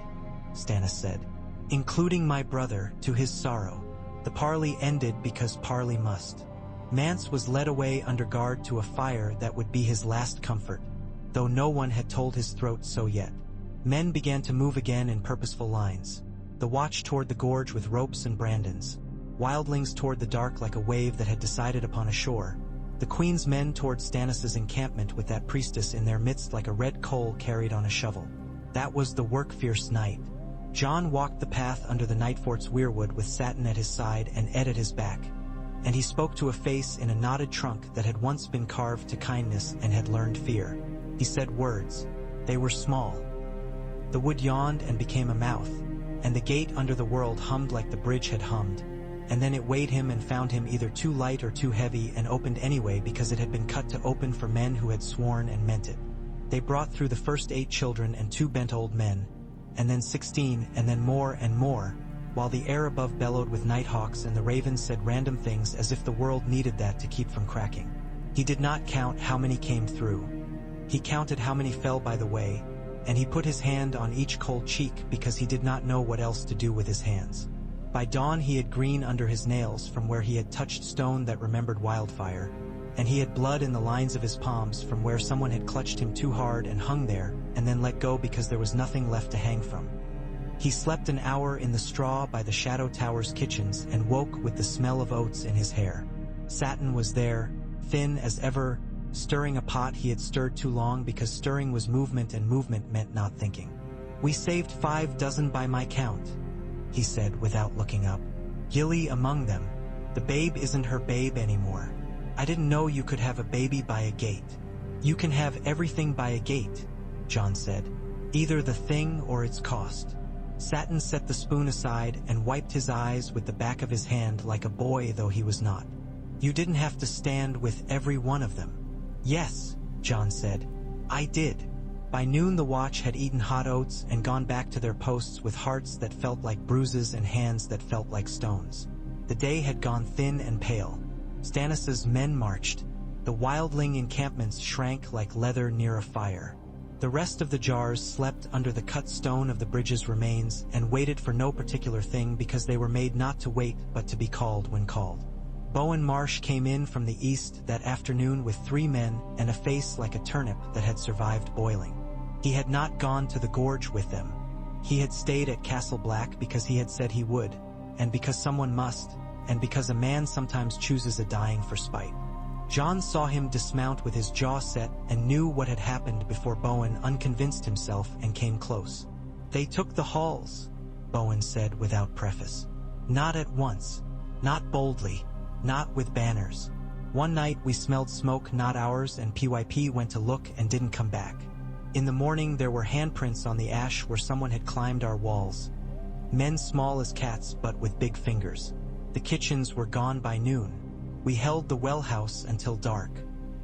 Stannis said. Including my brother, to his sorrow. The parley ended because parley must. Mance was led away under guard to a fire that would be his last comfort, though no one had told his throat so yet. Men began to move again in purposeful lines. The watch toward the gorge with ropes and brandons. Wildlings toward the dark like a wave that had decided upon a shore. The queen's men toward Stannis's encampment with that priestess in their midst like a red coal carried on a shovel. That was the work-fierce night. Jon walked the path under the Nightfort's weirwood with Satin at his side and Ed at his back. And he spoke to a face in a knotted trunk that had once been carved to kindness and had learned fear. He said words. They were small. The wood yawned and became a mouth, and the gate under the world hummed like the bridge had hummed. And then it weighed him and found him either too light or too heavy and opened anyway because it had been cut to open for men who had sworn and meant it. They brought through the first 8 children and 2 bent old men, and then 16, and then more and more, while the air above bellowed with nighthawks and the ravens said random things as if the world needed that to keep from cracking. He did not count how many came through. He counted how many fell by the way, and he put his hand on each cold cheek because he did not know what else to do with his hands. By dawn he had green under his nails from where he had touched stone that remembered Wildfire, and he had blood in the lines of his palms from where someone had clutched him too hard and hung there, and then let go because there was nothing left to hang from. He slept an hour in the straw by the Shadow Tower's kitchens and woke with the smell of oats in his hair. Satin was there, thin as ever, stirring a pot he had stirred too long because stirring was movement and movement meant not thinking. "We saved 5 dozen by my count," he said without looking up. "Gilly among them. The babe isn't her babe anymore. I didn't know you could have a baby by a gate." "You can have everything by a gate," Jon said. "Either the thing or its cost." Satin set the spoon aside and wiped his eyes with the back of his hand like a boy though he was not. "You didn't have to stand with every one of them." "Yes," Jon said. "I did." By noon the watch had eaten hot oats and gone back to their posts with hearts that felt like bruises and hands that felt like stones. The day had gone thin and pale. Stannis's men marched. The wildling encampments shrank like leather near a fire. The rest of the jars slept under the cut stone of the bridge's remains and waited for no particular thing because they were made not to wait but to be called when called. Bowen Marsh came in from the east that afternoon with 3 men and a face like a turnip that had survived boiling. He had not gone to the gorge with them. He had stayed at Castle Black because he had said he would, and because someone must, and because a man sometimes chooses a dying for spite. Jon saw him dismount with his jaw set and knew what had happened before Bowen unconvinced himself and came close. "They took the halls," Bowen said without preface. "Not at once. Not boldly. Not with banners. One night we smelled smoke not ours and PYP went to look and didn't come back. In the morning there were handprints on the ash where someone had climbed our walls. Men small as cats but with big fingers. The kitchens were gone by noon. We held the well house until dark.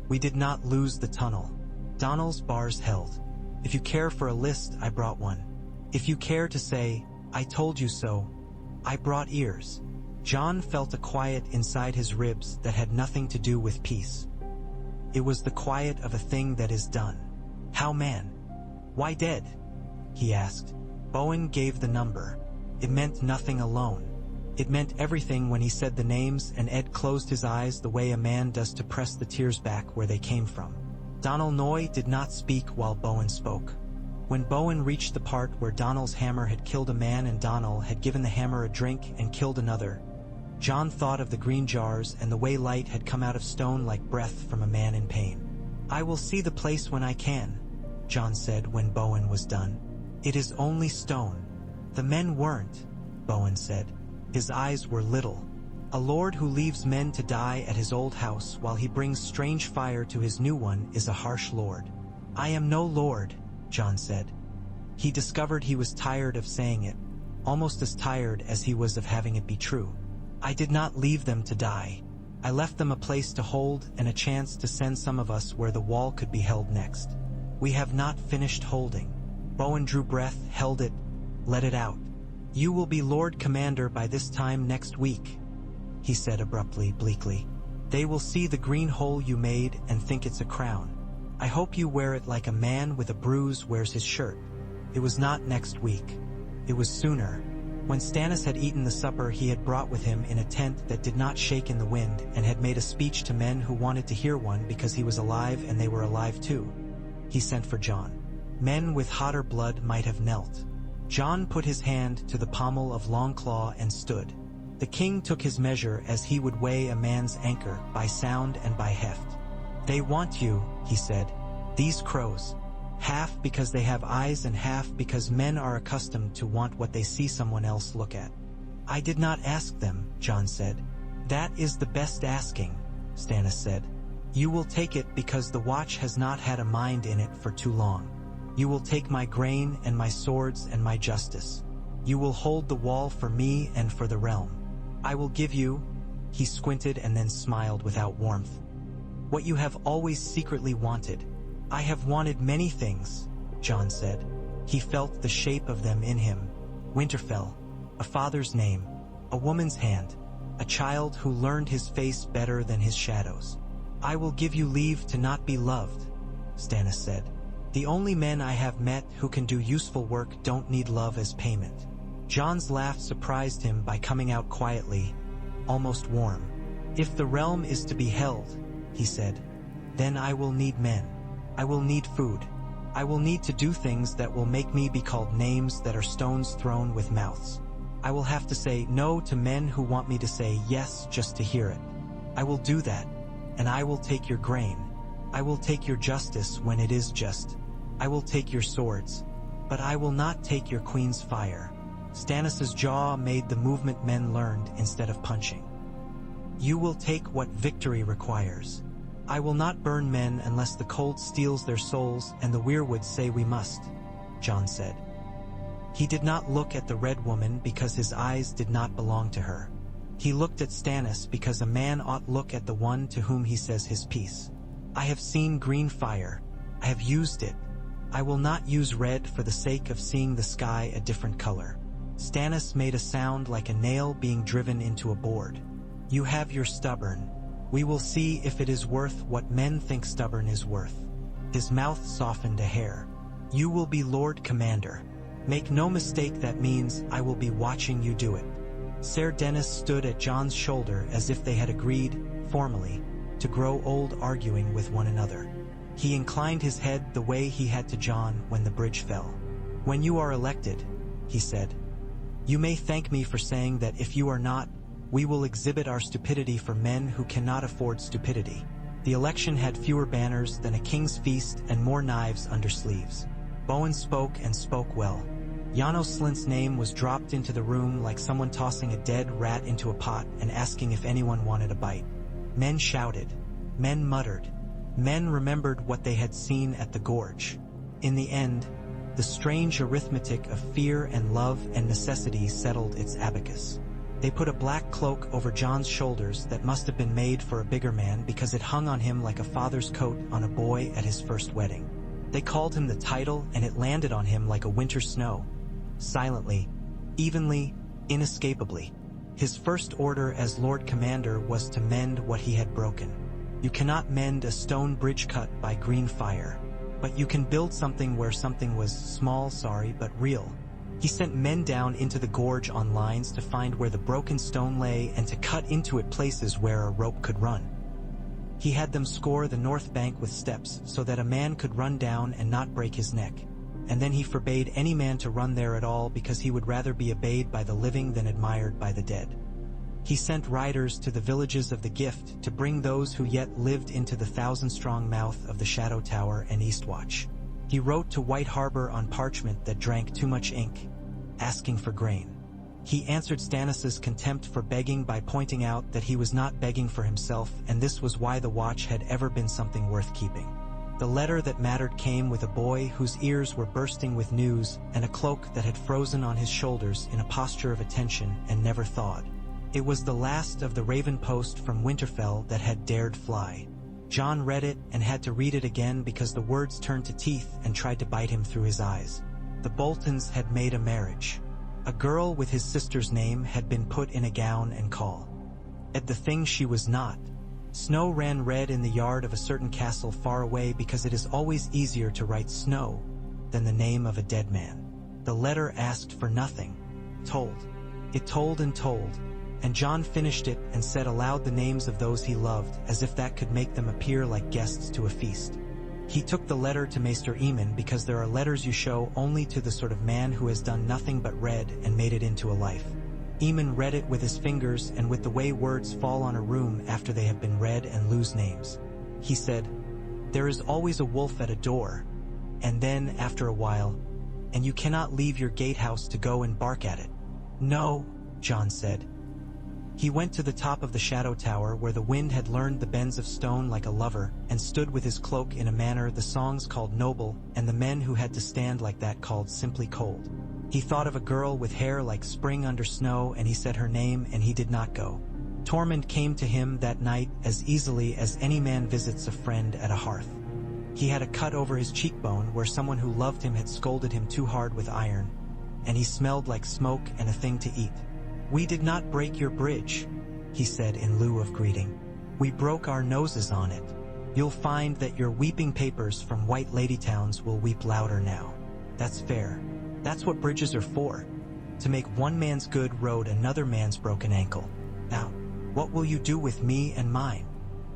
We did not lose the tunnel. Donnell's bars held. If you care for a list, I brought one. If you care to say, I told you so, I brought ears." Jon felt a quiet inside his ribs that had nothing to do with peace. It was the quiet of a thing that is done. "How man? Why dead?" he asked. Bowen gave the number. It meant nothing alone. It meant everything when he said the names, and Ed closed his eyes the way a man does to press the tears back where they came from. Donnell Noy did not speak while Bowen spoke. When Bowen reached the part where Donnell's hammer had killed a man and Donnell had given the hammer a drink and killed another, Jon thought of the green jars and the way light had come out of stone like breath from a man in pain. "I will see the place when I can," Jon said when Bowen was done. "It is only stone." "The men weren't," Bowen said. His eyes were little. "A lord who leaves men to die at his old house while he brings strange fire to his new one is a harsh lord." "I am no lord," Jon said. He discovered he was tired of saying it, almost as tired as he was of having it be true. "I did not leave them to die. I left them a place to hold and a chance to send some of us where the wall could be held next. We have not finished holding." Bowen drew breath, held it, let it out. "You will be Lord Commander by this time next week," he said abruptly, bleakly. "They will see the green hole you made and think it's a crown. I hope you wear it like a man with a bruise wears his shirt. It was not next week. It was sooner. When Stannis had eaten the supper he had brought with him in a tent that did not shake in the wind, and had made a speech to men who wanted to hear one because he was alive and they were alive too, he sent for Jon. Men with hotter blood might have knelt. Jon put his hand to the pommel of Longclaw and stood. The king took his measure as he would weigh a man's anchor, by sound and by heft. They want you, he said, these crows. Half because they have eyes and half because men are accustomed to want what they see someone else look at. I did not ask them, Jon said. That is the best asking, Stannis said. You will take it because the watch has not had a mind in it for too long. You will take my grain and my swords and my justice. You will hold the wall for me and for the realm. I will give you, he squinted and then smiled without warmth, what you have always secretly wanted. I have wanted many things, Jon said. He felt the shape of them in him. Winterfell, a father's name, a woman's hand, a child who learned his face better than his shadows. I will give you leave to not be loved, Stannis said. The only men I have met who can do useful work don't need love as payment. Jon's laugh surprised him by coming out quietly, almost warm. If the realm is to be held, he said, then I will need men. I will need food. I will need to do things that will make me be called names that are stones thrown with mouths. I will have to say no to men who want me to say yes just to hear it. I will do that, and I will take your grain. I will take your justice when it is just. I will take your swords, but I will not take your queen's fire. Stannis's jaw made the movement men learned instead of punching. You will take what victory requires. I will not burn men unless the cold steals their souls and the weirwoods say we must, Jon said. He did not look at the Red Woman because his eyes did not belong to her. He looked at Stannis because a man ought look at the one to whom he says his piece. I have seen green fire. I have used it. I will not use red for the sake of seeing the sky a different color. Stannis made a sound like a nail being driven into a board. You have your stubborn. We will see if it is worth what men think stubborn is worth. His mouth softened a hair. You will be Lord Commander. Make no mistake, that means I will be watching you do it. Ser Dennis stood at Jon's shoulder as if they had agreed, formally, to grow old arguing with one another. He inclined his head the way he had to Jon when the bridge fell. When you are elected, he said, you may thank me for saying that if you are not, we will exhibit our stupidity for men who cannot afford stupidity. The election had fewer banners than a king's feast and more knives under sleeves. Bowen spoke and spoke well. Janos Slint's name was dropped into the room like someone tossing a dead rat into a pot and asking if anyone wanted a bite. Men shouted. Men muttered. Men remembered what they had seen at the Gorge. In the end, the strange arithmetic of fear and love and necessity settled its abacus. They put a black cloak over Jon's shoulders that must have been made for a bigger man because it hung on him like a father's coat on a boy at his first wedding. They called him the title and it landed on him like a winter snow. Silently, evenly, inescapably. His first order as Lord Commander was to mend what he had broken. You cannot mend a stone bridge cut by green fire, but you can build something where something was small, but real. He sent men down into the gorge on lines to find where the broken stone lay and to cut into it places where a rope could run. He had them score the north bank with steps so that a man could run down and not break his neck. And then he forbade any man to run there at all because he would rather be obeyed by the living than admired by the dead. He sent riders to the villages of the Gift to bring those who yet lived into the 1,000-strong mouth of the Shadow Tower and Eastwatch. He wrote to White Harbor on parchment that drank too much ink, asking for grain. He answered Stannis's contempt for begging by pointing out that he was not begging for himself, and this was why the watch had ever been something worth keeping. The letter that mattered came with a boy whose ears were bursting with news and a cloak that had frozen on his shoulders in a posture of attention and never thawed. It was the last of the Raven Post from Winterfell that had dared fly. Jon read it and had to read it again because the words turned to teeth and tried to bite him through his eyes. The Boltons had made a marriage. A girl with his sister's name had been put in a gown and caul. At the thing she was not, Snow ran red in the yard of a certain castle far away because it is always easier to write snow than the name of a dead man. The letter asked for nothing. Told. It told and told, and John finished it and said aloud the names of those he loved, as if that could make them appear like guests to a feast. He took the letter to Maester Eamon because there are letters you show only to the sort of man who has done nothing but read and made it into a life. Eamon read it with his fingers and with the way words fall on a room after they have been read and lose names. He said, "There is always a wolf at a door," and then, after a while, "and you cannot leave your gatehouse to go and bark at it." "No," John said. He went to the top of the shadow tower where the wind had learned the bends of stone like a lover, and stood with his cloak in a manner the songs called noble, and the men who had to stand like that called simply cold. He thought of a girl with hair like spring under snow, and he said her name, and he did not go. Tormund came to him that night as easily as any man visits a friend at a hearth. He had a cut over his cheekbone where someone who loved him had scolded him too hard with iron, and he smelled like smoke and a thing to eat. "We did not break your bridge," he said in lieu of greeting. "We broke our noses on it. You'll find that your weeping papers from white lady towns will weep louder now. That's fair. That's what bridges are for. To make one man's good road another man's broken ankle. Now, what will you do with me and mine?"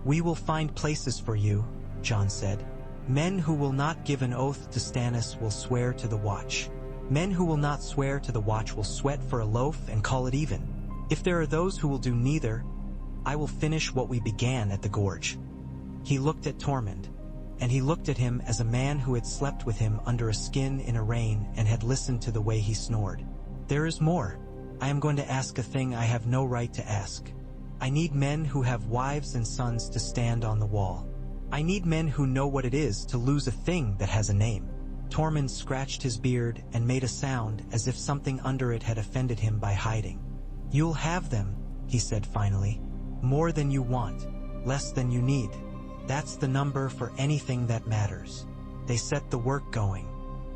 "We will find places for you," John said. "Men who will not give an oath to Stannis will swear to the watch. Men who will not swear to the watch will sweat for a loaf and call it even. If there are those who will do neither, I will finish what we began at the Gorge." He looked at Tormund, and he looked at him as a man who had slept with him under a skin in a rain and had listened to the way he snored. "There is more. I am going to ask a thing I have no right to ask. I need men who have wives and sons to stand on the wall. I need men who know what it is to lose a thing that has a name." Tormund scratched his beard and made a sound as if something under it had offended him by hiding. "You'll have them," he said finally. "More than you want, less than you need. That's the number for anything that matters." They set the work going.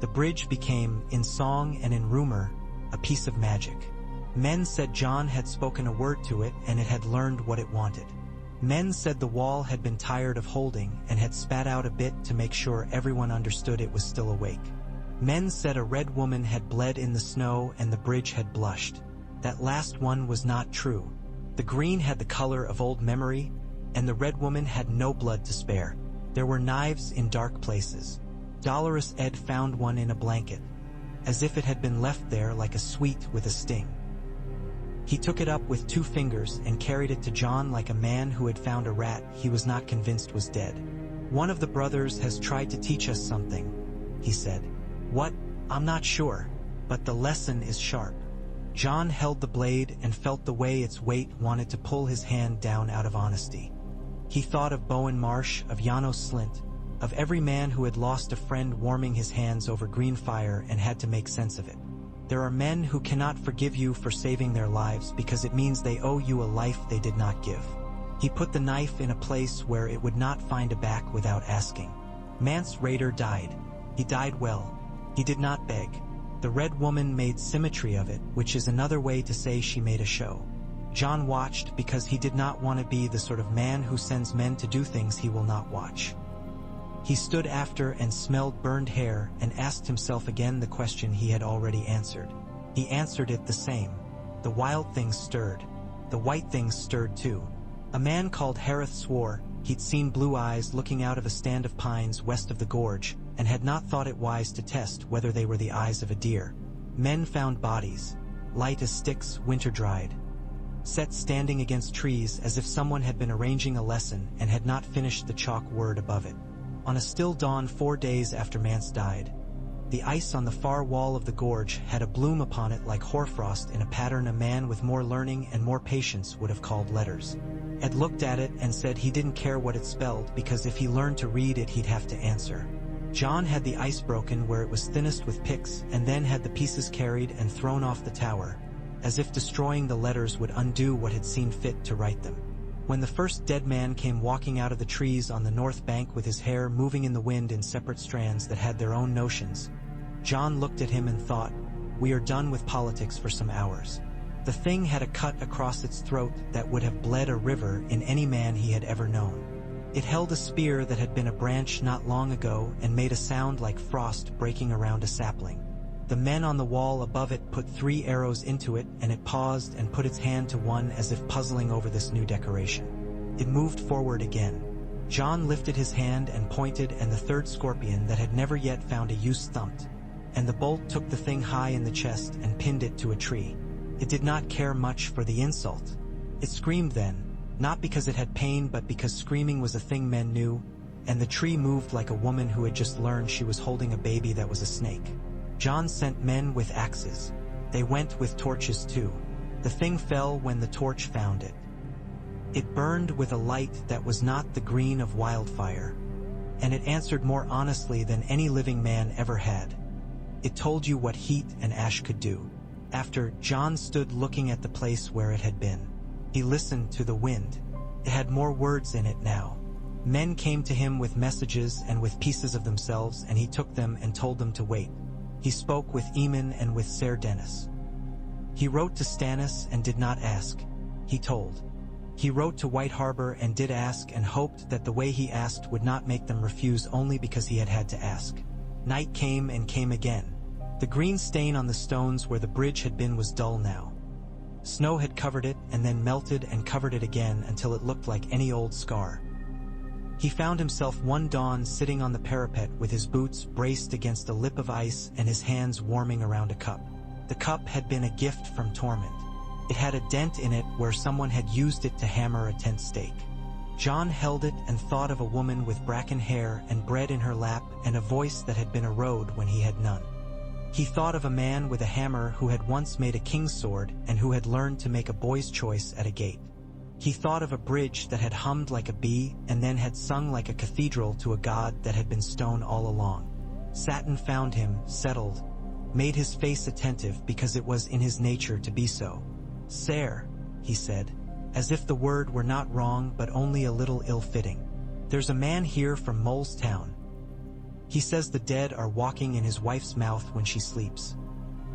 The bridge became, in song and in rumor, a piece of magic. Men said John had spoken a word to it and it had learned what it wanted. Men said the wall had been tired of holding and had spat out a bit to make sure everyone understood it was still awake. Men said a red woman had bled in the snow and the bridge had blushed. That last one was not true. The green had the color of old memory, and the red woman had no blood to spare. There were knives in dark places. Dolorous Ed found one in a blanket, as if it had been left there like a sweet with a sting. He took it up with 2 fingers and carried it to John like a man who had found a rat he was not convinced was dead. "One of the brothers has tried to teach us something," he said. "What? I'm not sure, but the lesson is sharp." John held the blade and felt the way its weight wanted to pull his hand down out of honesty. He thought of Bowen Marsh, of Janos Slint, of every man who had lost a friend warming his hands over green fire and had to make sense of it. There are men who cannot forgive you for saving their lives because it means they owe you a life they did not give. He put the knife in a place where it would not find a back without asking. Mance Rayder died. He died well. He did not beg. The red woman made symmetry of it, which is another way to say she made a show. John watched because he did not want to be the sort of man who sends men to do things he will not watch. He stood after and smelled burned hair and asked himself again the question he had already answered. He answered it the same. The wild things stirred. The white things stirred too. A man called Hareth swore he'd seen blue eyes looking out of a stand of pines west of the gorge, and had not thought it wise to test whether they were the eyes of a deer. Men found bodies, light as sticks winter-dried, set standing against trees as if someone had been arranging a lesson and had not finished the chalk word above it. On a still dawn 4 days after Mance died, the ice on the far wall of the gorge had a bloom upon it like hoarfrost in a pattern a man with more learning and more patience would have called letters. Ed looked at it and said he didn't care what it spelled because if he learned to read it he'd have to answer. John had the ice broken where it was thinnest with picks and then had the pieces carried and thrown off the tower, as if destroying the letters would undo what had seen fit to write them. When the first dead man came walking out of the trees on the north bank with his hair moving in the wind in separate strands that had their own notions, John looked at him and thought, "We are done with politics for some hours." The thing had a cut across its throat that would have bled a river in any man he had ever known. It held a spear that had been a branch not long ago and made a sound like frost breaking around a sapling. The men on the wall above it put 3 arrows into it, and it paused and put its hand to one as if puzzling over this new decoration. It moved forward again. John lifted his hand and pointed, and the third scorpion that had never yet found a use thumped, and the bolt took the thing high in the chest and pinned it to a tree. It did not care much for the insult. It screamed then, not because it had pain but because screaming was a thing men knew, and the tree moved like a woman who had just learned she was holding a baby that was a snake. John sent men with axes. They went with torches too. The thing fell when the torch found it. It burned with a light that was not the green of wildfire, and it answered more honestly than any living man ever had. It told you what heat and ash could do. After, John stood looking at the place where it had been. He listened to the wind. It had more words in it now. Men came to him with messages and with pieces of themselves, and he took them and told them to wait. He spoke with Eamon and with Ser Dennis. He wrote to Stannis and did not ask. He told. He wrote to White Harbor and did ask, and hoped that the way he asked would not make them refuse only because he had had to ask. Night came and came again. The green stain on the stones where the bridge had been was dull now. Snow had covered it and then melted and covered it again until it looked like any old scar. He found himself one dawn sitting on the parapet with his boots braced against a lip of ice and his hands warming around a cup. The cup had been a gift from Torment. It had a dent in it where someone had used it to hammer a tent stake. John held it and thought of a woman with bracken hair and bread in her lap and a voice that had been a road when he had none. He thought of a man with a hammer who had once made a king's sword and who had learned to make a boy's choice at a gate. He thought of a bridge that had hummed like a bee and then had sung like a cathedral to a god that had been stone all along. Satin found him, settled, made his face attentive because it was in his nature to be so. "Sir," he said, as if the word were not wrong but only a little ill-fitting. "There's a man here from Mole's Town. He says the dead are walking in his wife's mouth when she sleeps.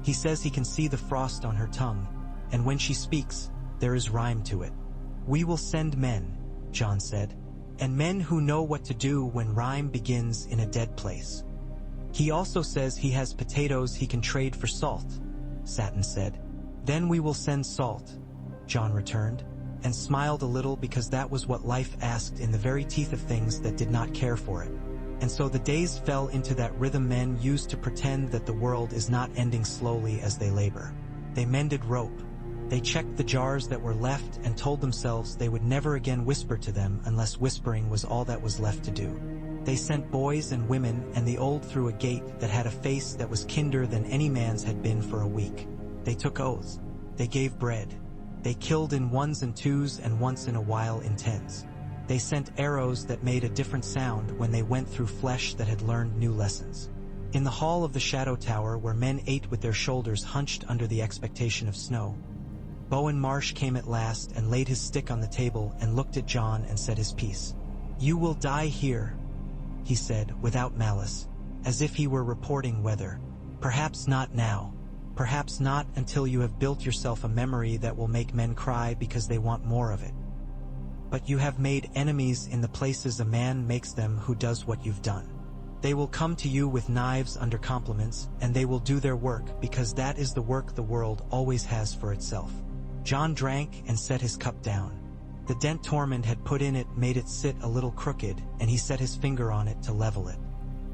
He says he can see the frost on her tongue, and when she speaks, there is rhyme to it." "We will send men," John said, "and men who know what to do when rhyme begins in a dead place." "He also says he has potatoes he can trade for salt," Satin said. "Then we will send salt," John returned, and smiled a little because that was what life asked in the very teeth of things that did not care for it. And so the days fell into that rhythm men use to pretend that the world is not ending slowly as they labor. They mended rope. They checked the jars that were left and told themselves they would never again whisper to them unless whispering was all that was left to do. They sent boys and women and the old through a gate that had a face that was kinder than any man's had been for a week. They took oaths. They gave bread. They killed in ones and twos and once in a while in tens. They sent arrows that made a different sound when they went through flesh that had learned new lessons. In the hall of the Shadow Tower where men ate with their shoulders hunched under the expectation of snow, Bowen Marsh came at last and laid his stick on the table and looked at John and said his piece. "You will die here," he said, without malice, as if he were reporting weather. "Perhaps not now. Perhaps not until you have built yourself a memory that will make men cry because they want more of it. But you have made enemies in the places a man makes them who does what you've done. They will come to you with knives under compliments, and they will do their work because that is the work the world always has for itself." John drank and set his cup down. The dent Tormund had put in it made it sit a little crooked, and he set his finger on it to level it.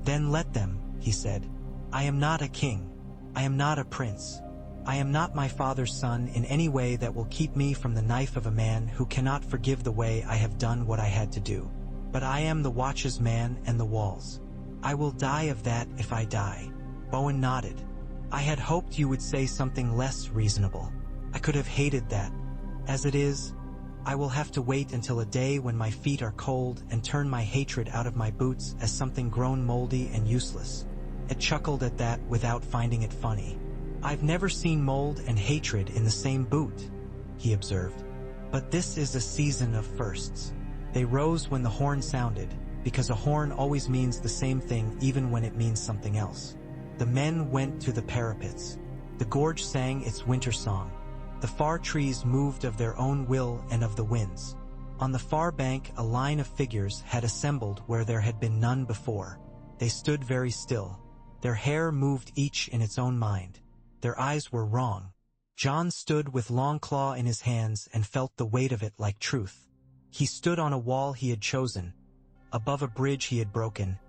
"Then let them," he said. "I am not a king. I am not a prince. I am not my father's son in any way that will keep me from the knife of a man who cannot forgive the way I have done what I had to do. But I am the Watch's man and the walls. I will die of that if I die." Bowen nodded. "I had hoped you would say something less reasonable. I could have hated that. As it is, I will have to wait until a day when my feet are cold and turn my hatred out of my boots as something grown moldy and useless." It chuckled at that without finding it funny. "I've never seen mold and hatred in the same boot," he observed. "But this is a season of firsts." They rose when the horn sounded, because a horn always means the same thing even when it means something else. The men went to the parapets. The Gorge sang its winter song. The far trees moved of their own will and of the winds. On the far bank a line of figures had assembled where there had been none before. They stood very still. Their hair moved each in its own mind. Their eyes were wrong. John stood with Longclaw in his hands and felt the weight of it like truth. He stood on a wall he had chosen, above a bridge he had broken,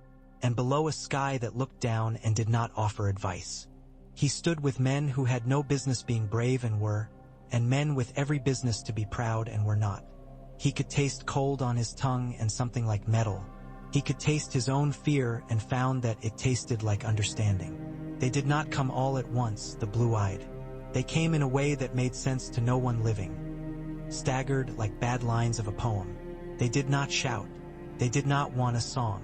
and below a sky that looked down and did not offer advice. He stood with men who had no business being brave and were, and men with every business to be proud and were not. He could taste cold on his tongue and something like metal. He could taste his own fear and found that it tasted like understanding. They did not come all at once, the blue-eyed. They came in a way that made sense to no one living. Staggered like bad lines of a poem. They did not shout. They did not want a song.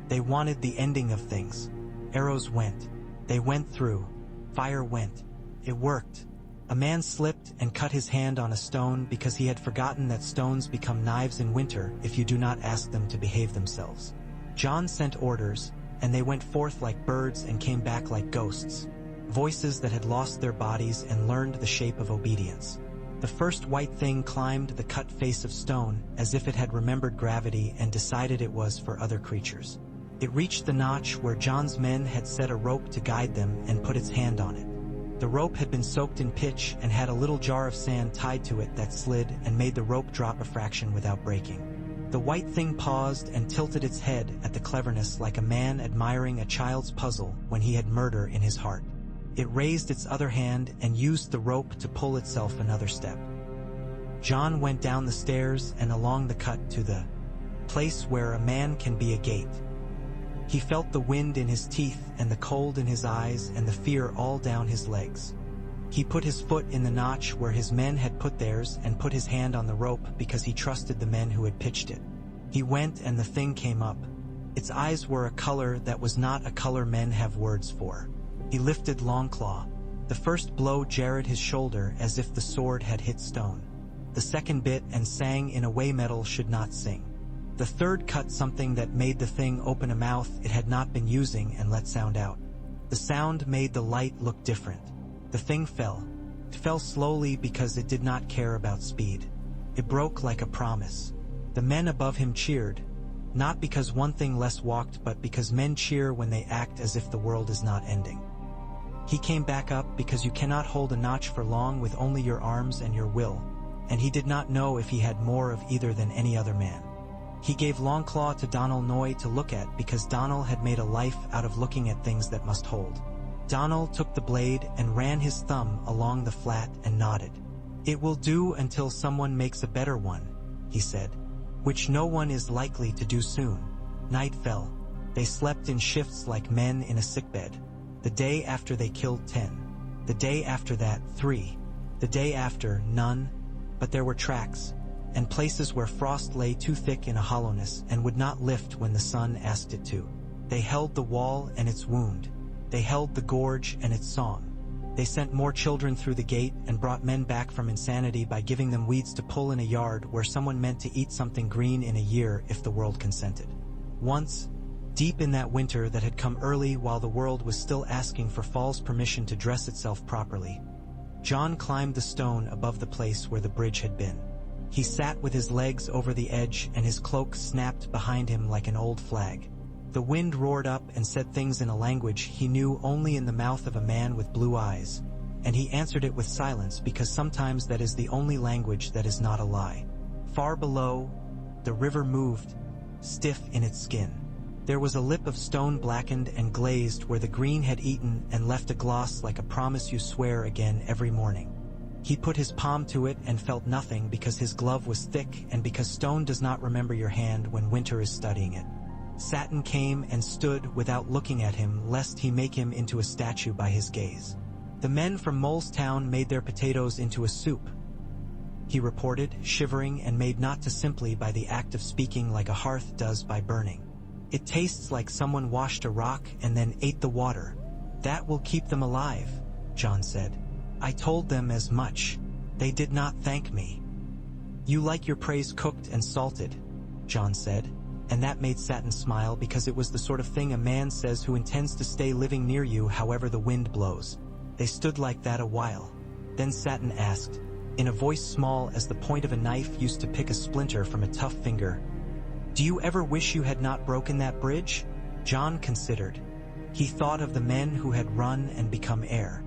They wanted the ending of things. Arrows went. They went through. Fire went. It worked. A man slipped and cut his hand on a stone because he had forgotten that stones become knives in winter if you do not ask them to behave themselves. John sent orders, and they went forth like birds and came back like ghosts. Voices that had lost their bodies and learned the shape of obedience. The first white thing climbed the cut face of stone as if it had remembered gravity and decided it was for other creatures. It reached the notch where John's men had set a rope to guide them and put its hand on it. The rope had been soaked in pitch and had a little jar of sand tied to it that slid and made the rope drop a fraction without breaking. The white thing paused and tilted its head at the cleverness like a man admiring a child's puzzle when he had murder in his heart. It raised its other hand and used the rope to pull itself another step. John went down the stairs and along the cut to the place where a man can be a gate. He felt the wind in his teeth and the cold in his eyes and the fear all down his legs. He put his foot in the notch where his men had put theirs and put his hand on the rope because he trusted the men who had pitched it. He went and the thing came up. Its eyes were a color that was not a color men have words for. He lifted Longclaw. The first blow jarred his shoulder as if the sword had hit stone. The second bit and sang in a way metal should not sing. The third cut something that made the thing open a mouth it had not been using and let sound out. The sound made the light look different. The thing fell. It fell slowly because it did not care about speed. It broke like a promise. The men above him cheered, not because one thing less walked but because men cheer when they act as if the world is not ending. He came back up because you cannot hold a notch for long with only your arms and your will, and he did not know if he had more of either than any other man. He gave Longclaw to Donal Noy to look at because Donal had made a life out of looking at things that must hold. Donal took the blade and ran his thumb along the flat and nodded. "It will do until someone makes a better one," he said, "which no one is likely to do soon." Night fell. They slept in shifts like men in a sickbed. The day after they killed 10. The day after that, 3. The day after, none, but there were tracks, and places where frost lay too thick in a hollowness and would not lift when the sun asked it to. They held the wall and its wound. They held the gorge and its song. They sent more children through the gate and brought men back from insanity by giving them weeds to pull in a yard where someone meant to eat something green in a year if the world consented. Once, deep in that winter that had come early while the world was still asking for fall's permission to dress itself properly, John climbed the stone above the place where the bridge had been. He sat with his legs over the edge and his cloak snapped behind him like an old flag. The wind roared up and said things in a language he knew only in the mouth of a man with blue eyes, and he answered it with silence because sometimes that is the only language that is not a lie. Far below, the river moved, stiff in its skin. There was a lip of stone blackened and glazed where the green had eaten and left a gloss like a promise you swear again every morning. He put his palm to it and felt nothing because his glove was thick and because stone does not remember your hand when winter is studying it. Satin came and stood without looking at him lest he make him into a statue by his gaze. The men from Molestown made their potatoes into a soup, he reported, shivering and made not too simply by the act of speaking like a hearth does by burning. "It tastes like someone washed a rock and then ate the water. That will keep them alive," John said. "I told them as much. They did not thank me." "You like your praise cooked and salted," John said, and that made Satin smile because it was the sort of thing a man says who intends to stay living near you however the wind blows. They stood like that a while. Then Satin asked, in a voice small as the point of a knife used to pick a splinter from a tough finger. "Do you ever wish you had not broken that bridge?" John considered. He thought of the men who had run and become air.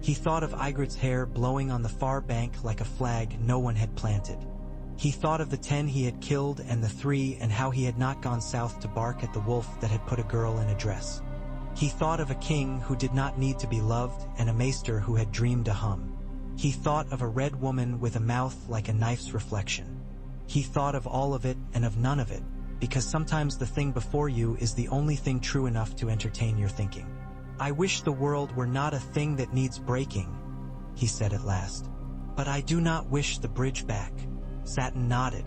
He thought of Ygritte's hair blowing on the far bank like a flag no one had planted. He thought of the 10 he had killed and the 3, and how he had not gone south to bark at the wolf that had put a girl in a dress. He thought of a king who did not need to be loved and a maester who had dreamed a hum. He thought of a red woman with a mouth like a knife's reflection. He thought of all of it and of none of it, because sometimes the thing before you is the only thing true enough to entertain your thinking. "I wish the world were not a thing that needs breaking," he said at last. "But I do not wish the bridge back." Satin nodded.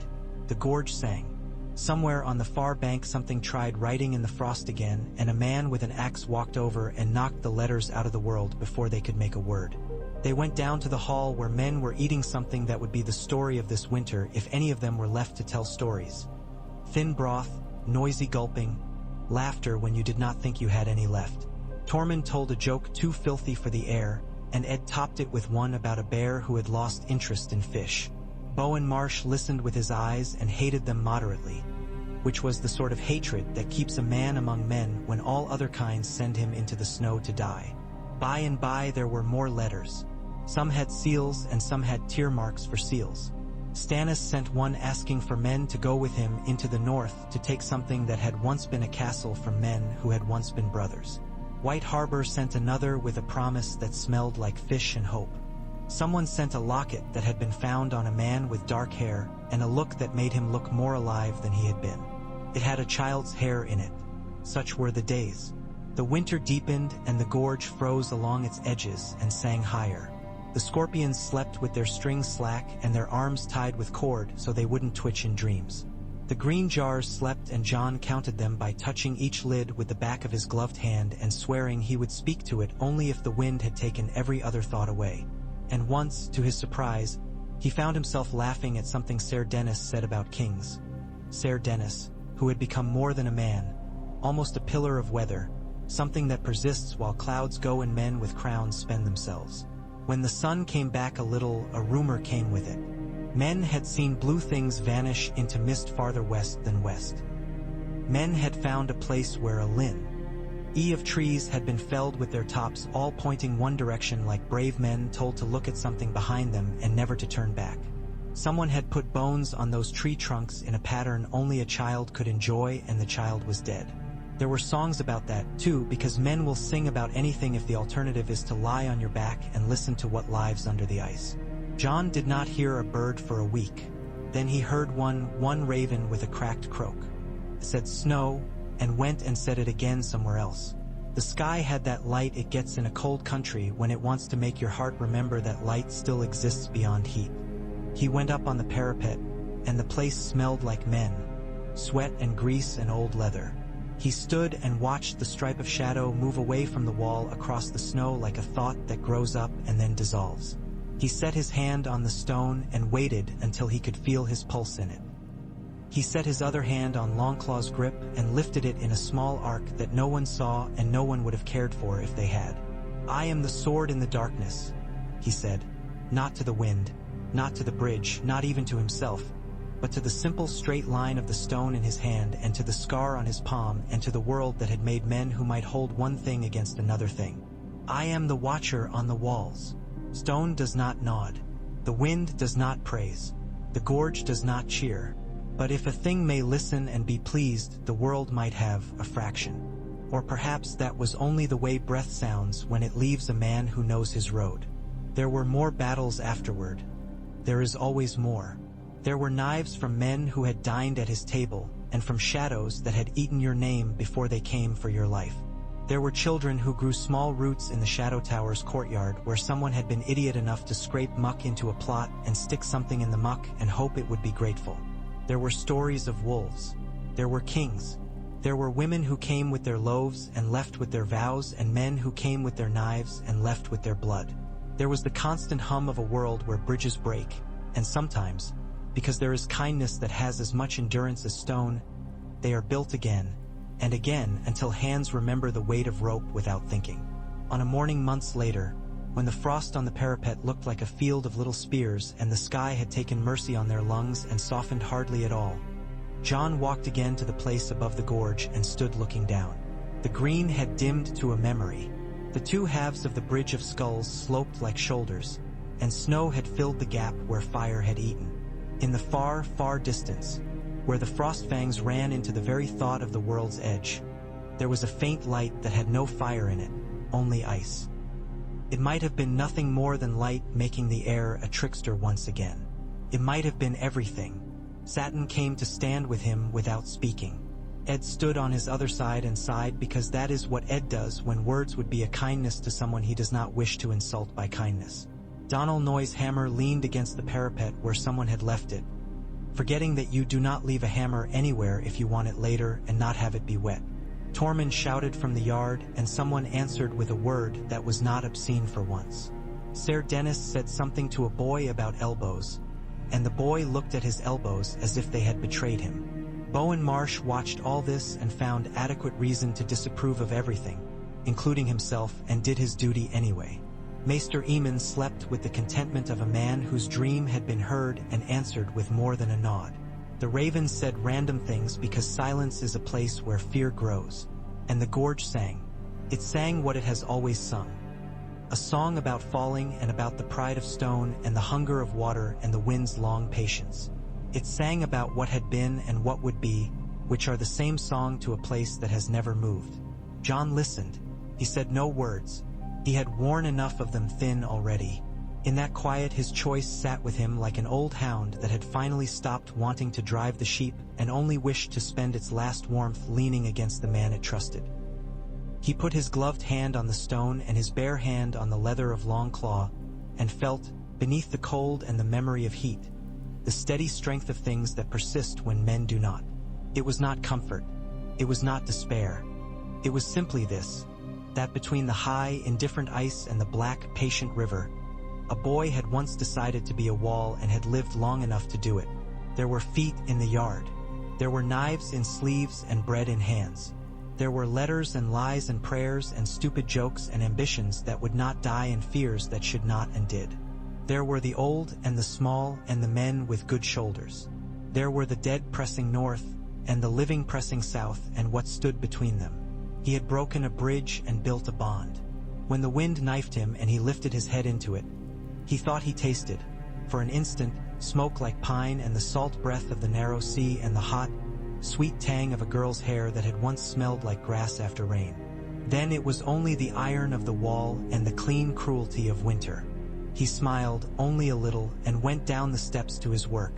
The gorge sang. Somewhere on the far bank something tried writing in the frost again, and a man with an axe walked over and knocked the letters out of the world before they could make a word. They went down to the hall where men were eating something that would be the story of this winter if any of them were left to tell stories. Thin broth, noisy gulping, laughter when you did not think you had any left. Tormund told a joke too filthy for the air, and Ed topped it with one about a bear who had lost interest in fish. Bowen Marsh listened with his eyes and hated them moderately, which was the sort of hatred that keeps a man among men when all other kinds send him into the snow to die. By and by there were more letters. Some had seals and some had tear marks for seals. Stannis sent one asking for men to go with him into the north to take something that had once been a castle from men who had once been brothers. White Harbor sent another with a promise that smelled like fish and hope. Someone sent a locket that had been found on a man with dark hair and a look that made him look more alive than he had been. It had a child's hair in it. Such were the days. The winter deepened and the gorge froze along its edges and sang higher. The scorpions slept with their strings slack and their arms tied with cord so they wouldn't twitch in dreams. The green jars slept, and John counted them by touching each lid with the back of his gloved hand and swearing he would speak to it only if the wind had taken every other thought away. And once, to his surprise, he found himself laughing at something Ser Dennis said about kings. Ser Dennis, who had become more than a man, almost a pillar of weather, something that persists while clouds go and men with crowns spend themselves. When the sun came back a little, a rumor came with it. Men had seen blue things vanish into mist farther west than west. Men had found a place where a of trees had been felled with their tops all pointing one direction like brave men told to look at something behind them and never to turn back. Someone had put bones on those tree trunks in a pattern only a child could enjoy, and the child was dead. There were songs about that, too, because men will sing about anything if the alternative is to lie on your back and listen to what lives under the ice. John did not hear a bird for a week. Then he heard one raven with a cracked croak. Said snow, and went and said it again somewhere else. The sky had that light it gets in a cold country when it wants to make your heart remember that light still exists beyond heat. He went up on the parapet, and the place smelled like men, sweat and grease and old leather. He stood and watched the stripe of shadow move away from the wall across the snow like a thought that grows up and then dissolves. He set his hand on the stone and waited until he could feel his pulse in it. He set his other hand on Longclaw's grip and lifted it in a small arc that no one saw and no one would have cared for if they had. "I am the sword in the darkness," he said, not to the wind, not to the bridge, not even to himself, but to the simple straight line of the stone in his hand and to the scar on his palm and to the world that had made men who might hold one thing against another thing. "I am the watcher on the walls. Stone does not nod. The wind does not praise. The gorge does not cheer. But if a thing may listen and be pleased, the world might have a fraction." Or perhaps that was only the way breath sounds when it leaves a man who knows his road. There were more battles afterward. There is always more. There were knives from men who had dined at his table, and from shadows that had eaten your name before they came for your life. There were children who grew small roots in the Shadow Tower's courtyard where someone had been idiot enough to scrape muck into a plot and stick something in the muck and hope it would be grateful. There were stories of wolves. There were kings. There were women who came with their loaves and left with their vows, and men who came with their knives and left with their blood. There was the constant hum of a world where bridges break, and sometimes, because there is kindness that has as much endurance as stone, they are built again, and again until hands remember the weight of rope without thinking. On a morning months later, when the frost on the parapet looked like a field of little spears and the sky had taken mercy on their lungs and softened hardly at all. John walked again to the place above the gorge and stood looking down. The green had dimmed to a memory. The two halves of the bridge of skulls sloped like shoulders, and snow had filled the gap where fire had eaten. In the far, far distance, where the frost fangs ran into the very thought of the world's edge, there was a faint light that had no fire in it, only ice. It might have been nothing more than light making the air a trickster once again. It might have been everything. Satin came to stand with him without speaking. Ed stood on his other side and sighed, because that is what Ed does when words would be a kindness to someone he does not wish to insult by kindness. Donal Noy's hammer leaned against the parapet where someone had left it, forgetting that you do not leave a hammer anywhere if you want it later and not have it be wet. Tormund shouted from the yard, and someone answered with a word that was not obscene for once. Ser Dennis said something to a boy about elbows, and the boy looked at his elbows as if they had betrayed him. Bowen Marsh watched all this and found adequate reason to disapprove of everything, including himself, and did his duty anyway. Maester Eamon slept with the contentment of a man whose dream had been heard and answered with more than a nod. The ravens said random things because silence is a place where fear grows. And the gorge sang. It sang what it has always sung. A song about falling and about the pride of stone and the hunger of water and the wind's long patience. It sang about what had been and what would be, which are the same song to a place that has never moved. John listened. He said no words. He had worn enough of them thin already. In that quiet his choice sat with him like an old hound that had finally stopped wanting to drive the sheep and only wished to spend its last warmth leaning against the man it trusted. He put his gloved hand on the stone and his bare hand on the leather of Long Claw, and felt, beneath the cold and the memory of heat, the steady strength of things that persist when men do not. It was not comfort. It was not despair. It was simply this, that between the high, indifferent ice and the black, patient river, a boy had once decided to be a wall and had lived long enough to do it. There were feet in the yard. There were knives in sleeves and bread in hands. There were letters and lies and prayers and stupid jokes and ambitions that would not die and fears that should not and did. There were the old and the small and the men with good shoulders. There were the dead pressing north and the living pressing south and what stood between them. He had broken a bridge and built a bond. When the wind knifed him and he lifted his head into it, he thought he tasted, for an instant, smoke like pine and the salt breath of the narrow sea and the hot, sweet tang of a girl's hair that had once smelled like grass after rain. Then it was only the iron of the wall and the clean cruelty of winter. He smiled only a little and went down the steps to his work.